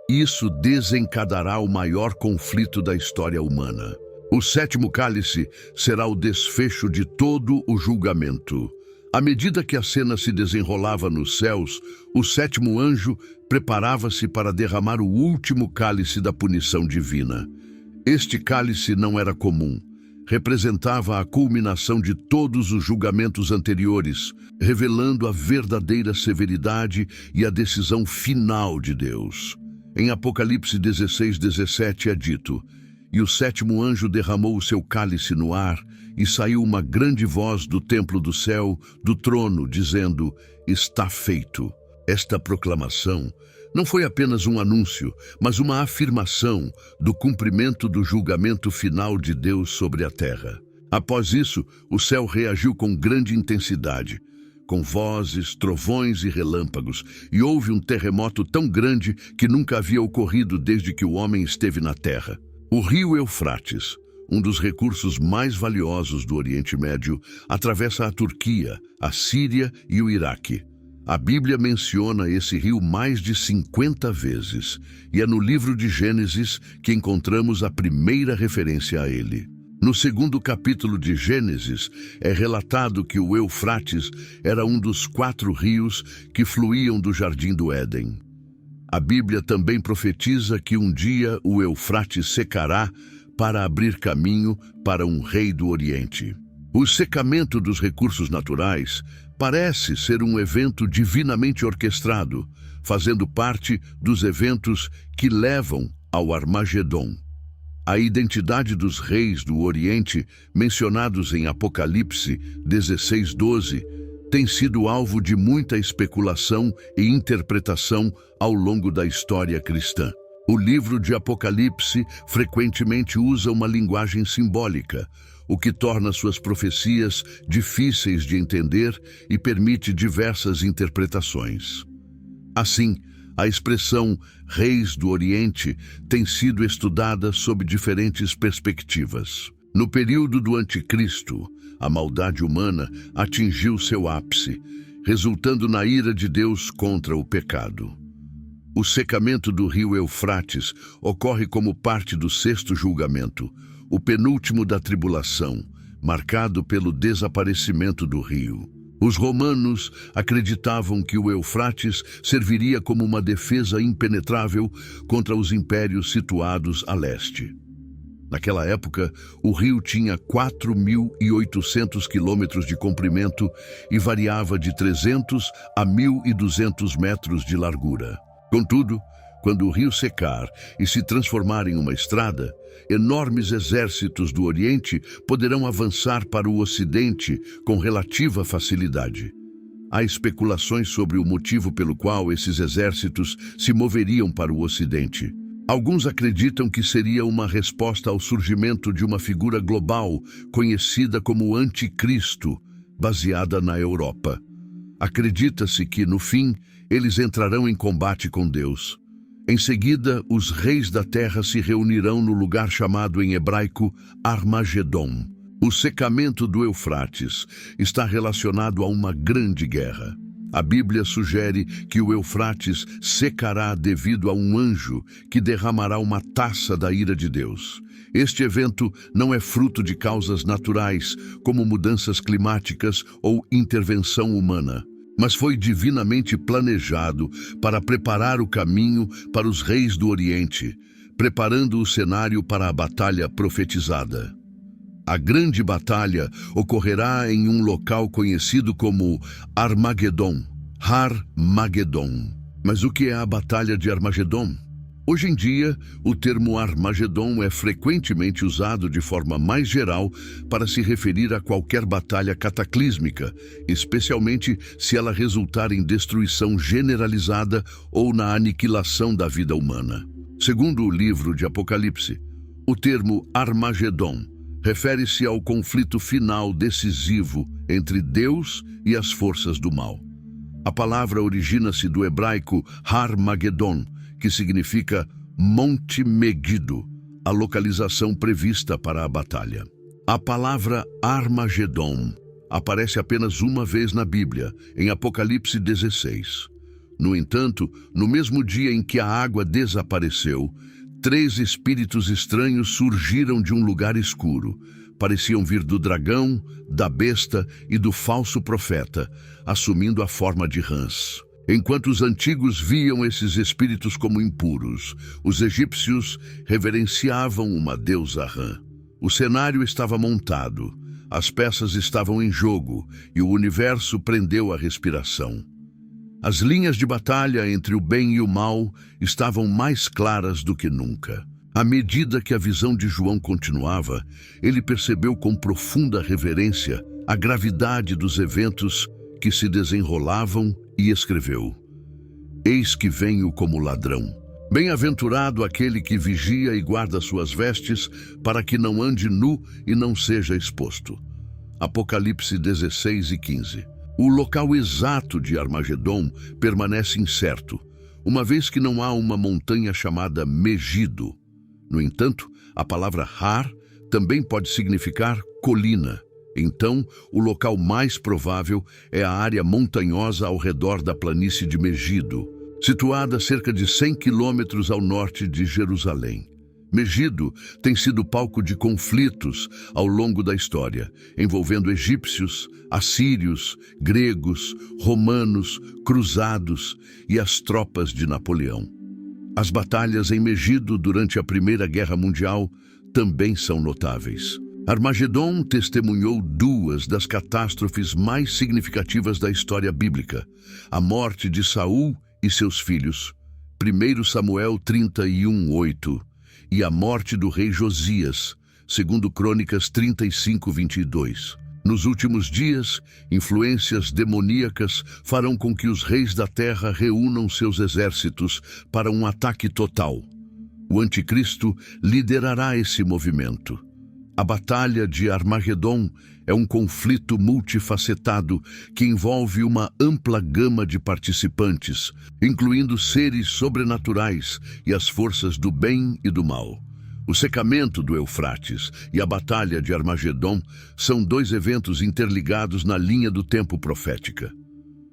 Isso desencadeará o maior conflito da história humana. O sétimo cálice será o desfecho de todo o julgamento. À medida que a cena se desenrolava nos céus, o sétimo anjo preparava-se para derramar o último cálice da punição divina. Este cálice não era comum. Representava a culminação de todos os julgamentos anteriores, revelando a verdadeira severidade e a decisão final de Deus. Em Apocalipse 16:17 é dito: "E o sétimo anjo derramou o seu cálice no ar, e saiu uma grande voz do templo do céu, do trono, dizendo: Está feito." Esta proclamação não foi apenas um anúncio, mas uma afirmação do cumprimento do julgamento final de Deus sobre a terra. Após isso, o céu reagiu com grande intensidade, com vozes, trovões e relâmpagos, e houve um terremoto tão grande que nunca havia ocorrido desde que o homem esteve na terra. O rio Eufrates, um dos recursos mais valiosos do Oriente Médio, atravessa a Turquia, a Síria e o Iraque. A Bíblia menciona esse rio mais de 50 vezes, e é no livro de Gênesis que encontramos a primeira referência a ele. No segundo capítulo de Gênesis, é relatado que o Eufrates era um dos 4 rios que fluíam do Jardim do Éden. A Bíblia também profetiza que um dia o Eufrates secará para abrir caminho para um rei do Oriente. O secamento dos recursos naturais parece ser um evento divinamente orquestrado, fazendo parte dos eventos que levam ao Armagedon. A identidade dos reis do Oriente, mencionados em Apocalipse 16:12, tem sido alvo de muita especulação e interpretação ao longo da história cristã. O livro de Apocalipse frequentemente usa uma linguagem simbólica, o que torna suas profecias difíceis de entender e permite diversas interpretações. Assim, a expressão Reis do Oriente tem sido estudada sob diferentes perspectivas. No período do Anticristo, a maldade humana atingiu seu ápice, resultando na ira de Deus contra o pecado. O secamento do rio Eufrates ocorre como parte do sexto julgamento, o penúltimo da tribulação, marcado pelo desaparecimento do rio. Os romanos acreditavam que o Eufrates serviria como uma defesa impenetrável contra os impérios situados a leste. Naquela época, o rio tinha 4.800 quilômetros de comprimento e variava de 300 a 1.200 metros de largura. Contudo, quando o rio secar e se transformar em uma estrada, enormes exércitos do Oriente poderão avançar para o Ocidente com relativa facilidade. Há especulações sobre o motivo pelo qual esses exércitos se moveriam para o Ocidente. Alguns acreditam que seria uma resposta ao surgimento de uma figura global conhecida como Anticristo, baseada na Europa. Acredita-se que, no fim, eles entrarão em combate com Deus. Em seguida, os reis da terra se reunirão no lugar chamado em hebraico Armagedon. O secamento do Eufrates está relacionado a uma grande guerra. A Bíblia sugere que o Eufrates secará devido a um anjo que derramará uma taça da ira de Deus. Este evento não é fruto de causas naturais, como mudanças climáticas ou intervenção humana, mas foi divinamente planejado para preparar o caminho para os reis do Oriente, preparando o cenário para a batalha profetizada. A grande batalha ocorrerá em um local conhecido como Armagedon, Har-Magedon. Mas o que é a Batalha de Armagedon? Hoje em dia, o termo Armagedon é frequentemente usado de forma mais geral para se referir a qualquer batalha cataclísmica, especialmente se ela resultar em destruição generalizada ou na aniquilação da vida humana. Segundo o livro de Apocalipse, o termo Armagedon refere-se ao conflito final decisivo entre Deus e as forças do mal. A palavra origina-se do hebraico Har-Magedon, que significa Monte Megido, a localização prevista para a batalha. A palavra Armagedon aparece apenas uma vez na Bíblia, em Apocalipse 16. No entanto, no mesmo dia em que a água desapareceu, 3 espíritos estranhos surgiram de um lugar escuro. Pareciam vir do dragão, da besta e do falso profeta, assumindo a forma de rãs. Enquanto os antigos viam esses espíritos como impuros, os egípcios reverenciavam uma deusa rã. O cenário estava montado, as peças estavam em jogo e o universo prendeu a respiração. As linhas de batalha entre o bem e o mal estavam mais claras do que nunca. À medida que a visão de João continuava, ele percebeu com profunda reverência a gravidade dos eventos que se desenrolavam e escreveu: Eis que venho como ladrão. Bem-aventurado aquele que vigia e guarda suas vestes, para que não ande nu e não seja exposto. Apocalipse 16 e 15. O local exato de Armagedon permanece incerto, uma vez que não há uma montanha chamada Megido. No entanto, a palavra Har também pode significar colina. Então, o local mais provável é a área montanhosa ao redor da planície de Megido, situada a cerca de 100 quilômetros ao norte de Jerusalém. Megido tem sido palco de conflitos ao longo da história, envolvendo egípcios, assírios, gregos, romanos, cruzados e as tropas de Napoleão. As batalhas em Megido durante a Primeira Guerra Mundial também são notáveis. Armagedon testemunhou 2 das catástrofes mais significativas da história bíblica: a morte de Saul e seus filhos, 1 Samuel 31:8, e a morte do rei Josias, 2 Crônicas 35:22. Nos últimos dias, influências demoníacas farão com que os reis da terra reúnam seus exércitos para um ataque total. O anticristo liderará esse movimento. A Batalha de Armagedon é um conflito multifacetado que envolve uma ampla gama de participantes, incluindo seres sobrenaturais e as forças do bem e do mal. O secamento do Eufrates e a Batalha de Armagedon são 2 eventos interligados na linha do tempo profética.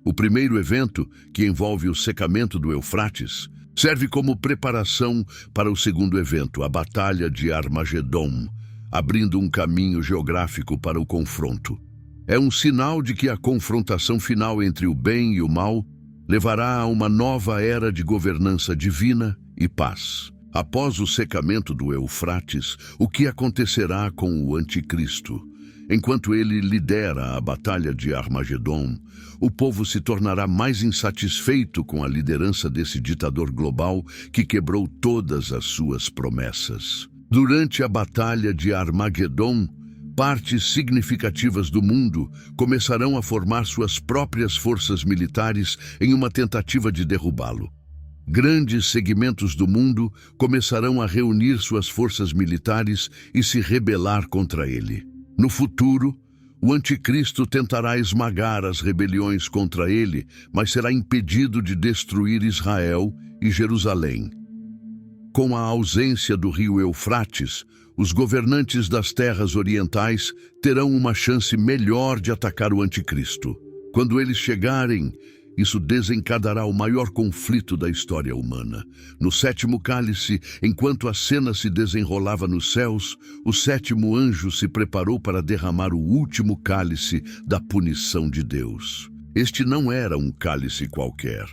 O primeiro evento, que envolve o secamento do Eufrates, serve como preparação para o segundo evento, a Batalha de Armagedon, abrindo um caminho geográfico para o confronto. É um sinal de que a confrontação final entre o bem e o mal levará a uma nova era de governança divina e paz. Após o secamento do Eufrates, o que acontecerá com o anticristo? Enquanto ele lidera a Batalha de Armagedon, o povo se tornará mais insatisfeito com a liderança desse ditador global que quebrou todas as suas promessas. Durante a Batalha de Armagedon, partes significativas do mundo começarão a formar suas próprias forças militares em uma tentativa de derrubá-lo. Grandes segmentos do mundo começarão a reunir suas forças militares e se rebelar contra ele. No futuro, o anticristo tentará esmagar as rebeliões contra ele, mas será impedido de destruir Israel e Jerusalém. com a ausência do rio Eufrates, os governantes das terras orientais terão uma chance melhor de atacar o anticristo. Quando eles chegarem, isso desencadeará o maior conflito da história humana. No sétimo cálice, enquanto a cena se desenrolava nos céus, o sétimo anjo se preparou para derramar o último cálice da punição de Deus. Este não era um cálice qualquer.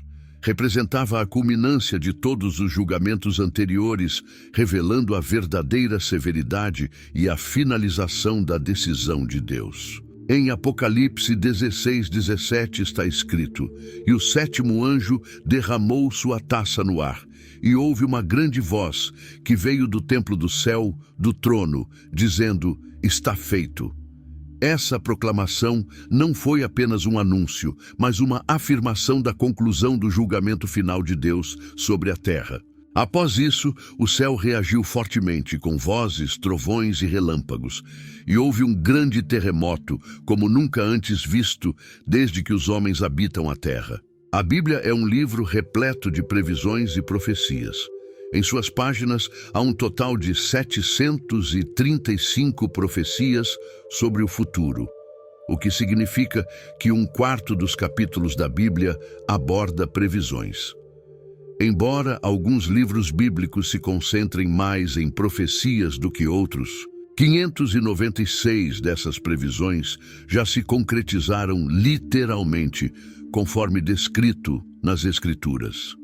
Representava a culminância de todos os julgamentos anteriores, revelando a verdadeira severidade e a finalização da decisão de Deus. Em Apocalipse 16:17 está escrito: "E o sétimo anjo derramou sua taça no ar, e houve uma grande voz que veio do templo do céu, do trono, dizendo: Está feito." Essa proclamação não foi apenas um anúncio, mas uma afirmação da conclusão do julgamento final de Deus sobre a terra. Após isso, o céu reagiu fortemente com vozes, trovões e relâmpagos, e houve um grande terremoto, como nunca antes visto, desde que os homens habitam a terra. A Bíblia é um livro repleto de previsões e profecias. Em suas páginas, há um total de 735 profecias sobre o futuro, o que significa que 1/4 dos capítulos da Bíblia aborda previsões. Embora alguns livros bíblicos se concentrem mais em profecias do que outros, 596 dessas previsões já se concretizaram literalmente, conforme descrito nas Escrituras.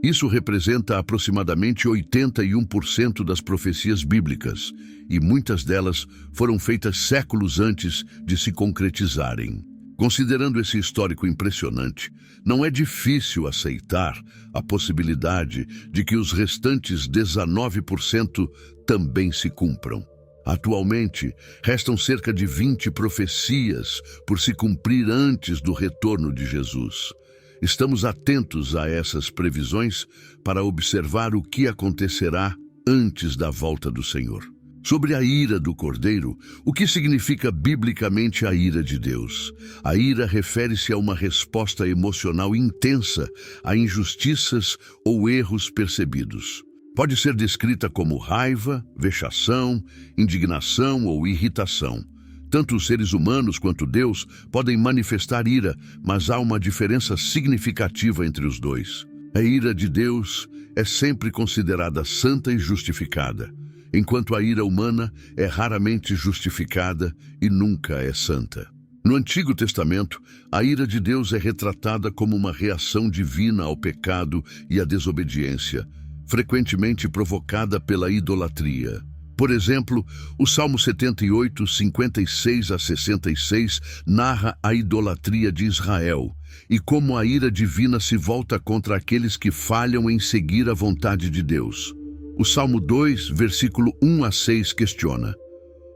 Isso representa aproximadamente 81% das profecias bíblicas, e muitas delas foram feitas séculos antes de se concretizarem. Considerando esse histórico impressionante, não é difícil aceitar a possibilidade de que os restantes 19% também se cumpram. Atualmente, restam cerca de 20 profecias por se cumprir antes do retorno de Jesus. Estamos atentos a essas previsões para observar o que acontecerá antes da volta do Senhor. Sobre a ira do Cordeiro, o que significa biblicamente a ira de Deus? A ira refere-se a uma resposta emocional intensa a injustiças ou erros percebidos. Pode ser descrita como raiva, vexação, indignação ou irritação. Tanto os seres humanos quanto Deus podem manifestar ira, mas há uma diferença significativa entre os dois. A ira de Deus é sempre considerada santa e justificada, enquanto a ira humana é raramente justificada e nunca é santa. No Antigo Testamento, a ira de Deus é retratada como uma reação divina ao pecado e à desobediência, frequentemente provocada pela idolatria. Por exemplo, o Salmo 78, 56 a 66, narra a idolatria de Israel e como a ira divina se volta contra aqueles que falham em seguir a vontade de Deus. O Salmo 2, versículo 1 a 6 questiona: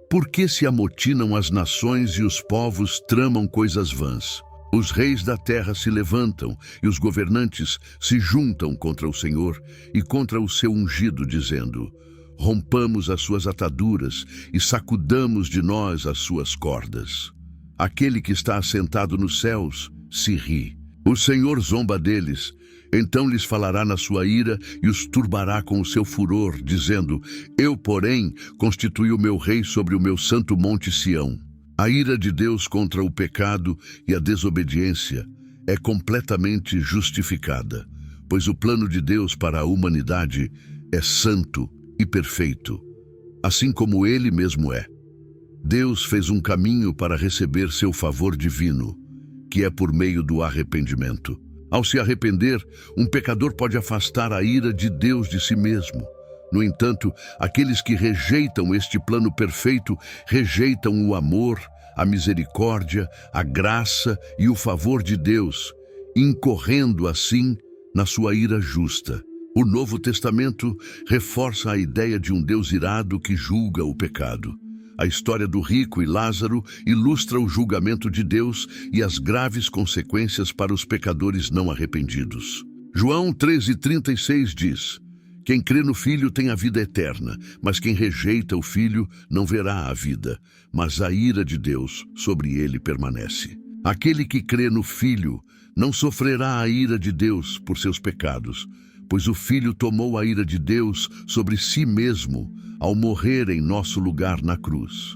"Por que se amotinam as nações e os povos tramam coisas vãs? Os reis da terra se levantam e os governantes se juntam contra o Senhor e contra o seu ungido, dizendo: Rompamos as suas ataduras e sacudamos de nós as suas cordas. Aquele que está assentado nos céus se ri. O Senhor zomba deles, então lhes falará na sua ira e os turbará com o seu furor, dizendo: Eu, porém, constituí o meu rei sobre o meu santo monte Sião. A ira de Deus contra o pecado e a desobediência é completamente justificada, pois o plano de Deus para a humanidade é santo e perfeito, assim como Ele mesmo é. Deus fez um caminho para receber seu favor divino, que é por meio do arrependimento. Ao se arrepender, um pecador pode afastar a ira de Deus de si mesmo. No entanto, aqueles que rejeitam este plano perfeito rejeitam o amor, a misericórdia, a graça e o favor de Deus, incorrendo assim na sua ira justa. O Novo Testamento reforça a ideia de um Deus irado que julga o pecado. A história do rico e Lázaro ilustra o julgamento de Deus e as graves consequências para os pecadores não arrependidos. João 13:36 diz: Quem crê no Filho tem a vida eterna, mas quem rejeita o Filho não verá a vida, mas a ira de Deus sobre ele permanece. Aquele que crê no Filho não sofrerá a ira de Deus por seus pecados, pois o Filho tomou a ira de Deus sobre si mesmo ao morrer em nosso lugar na cruz.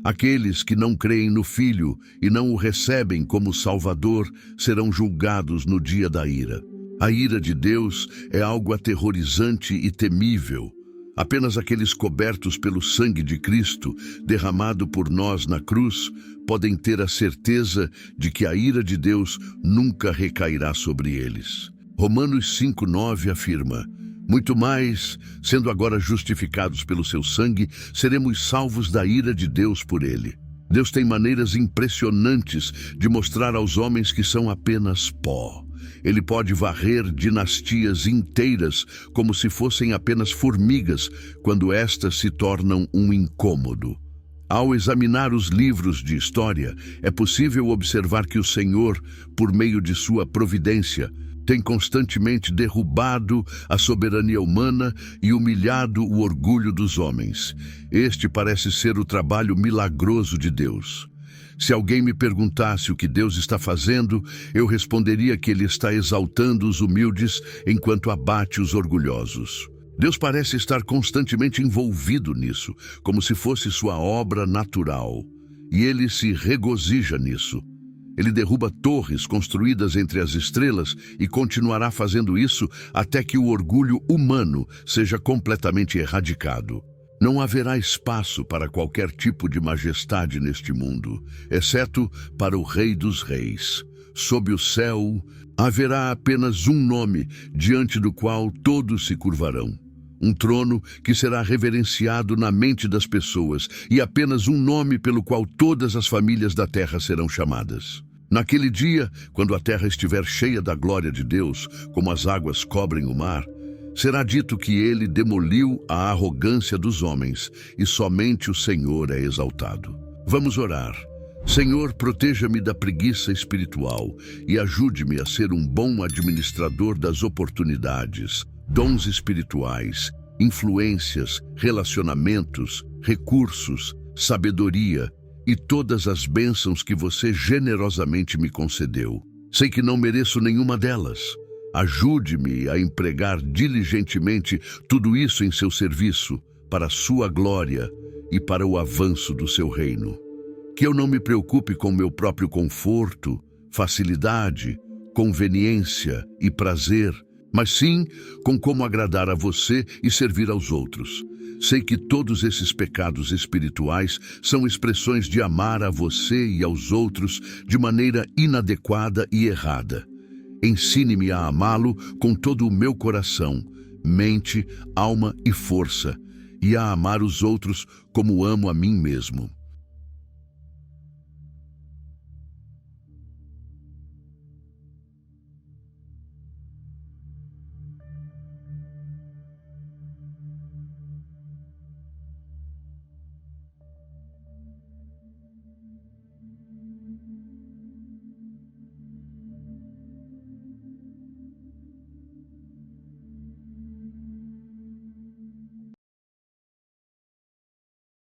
Aqueles que não creem no Filho e não o recebem como Salvador serão julgados no dia da ira. A ira de Deus é algo aterrorizante e temível. Apenas aqueles cobertos pelo sangue de Cristo, derramado por nós na cruz, podem ter a certeza de que a ira de Deus nunca recairá sobre eles. Romanos 5:9 afirma: muito mais, sendo agora justificados pelo seu sangue, seremos salvos da ira de Deus por ele. Deus tem maneiras impressionantes de mostrar aos homens que são apenas pó. Ele pode varrer dinastias inteiras como se fossem apenas formigas, quando estas se tornam um incômodo. Ao examinar os livros de história, é possível observar que o Senhor, por meio de sua providência, tem constantemente derrubado a soberania humana e humilhado o orgulho dos homens. Este parece ser o trabalho milagroso de Deus. Se alguém me perguntasse o que Deus está fazendo, eu responderia que Ele está exaltando os humildes enquanto abate os orgulhosos. Deus parece estar constantemente envolvido nisso, como se fosse sua obra natural, e Ele se regozija nisso. Ele derruba torres construídas entre as estrelas e continuará fazendo isso até que o orgulho humano seja completamente erradicado. Não haverá espaço para qualquer tipo de majestade neste mundo, exceto para o Rei dos Reis. Sob o céu, haverá apenas um nome diante do qual todos se curvarão. Um trono que será reverenciado na mente das pessoas e apenas um nome pelo qual todas as famílias da terra serão chamadas. Naquele dia, quando a terra estiver cheia da glória de Deus, como as águas cobrem o mar, será dito que ele demoliu a arrogância dos homens e somente o Senhor é exaltado. Vamos orar. Senhor, proteja-me da preguiça espiritual e ajude-me a ser um bom administrador das oportunidades, dons espirituais, influências, relacionamentos, recursos, sabedoria e todas as bênçãos que você generosamente me concedeu. Sei que não mereço nenhuma delas. Ajude-me a empregar diligentemente tudo isso em seu serviço, para a sua glória e para o avanço do seu reino. Que eu não me preocupe com meu próprio conforto, facilidade, conveniência e prazer, mas sim com como agradar a você e servir aos outros. Sei que todos esses pecados espirituais são expressões de amar a você e aos outros de maneira inadequada e errada. Ensine-me a amá-lo com todo o meu coração, mente, alma e força, e a amar os outros como amo a mim mesmo.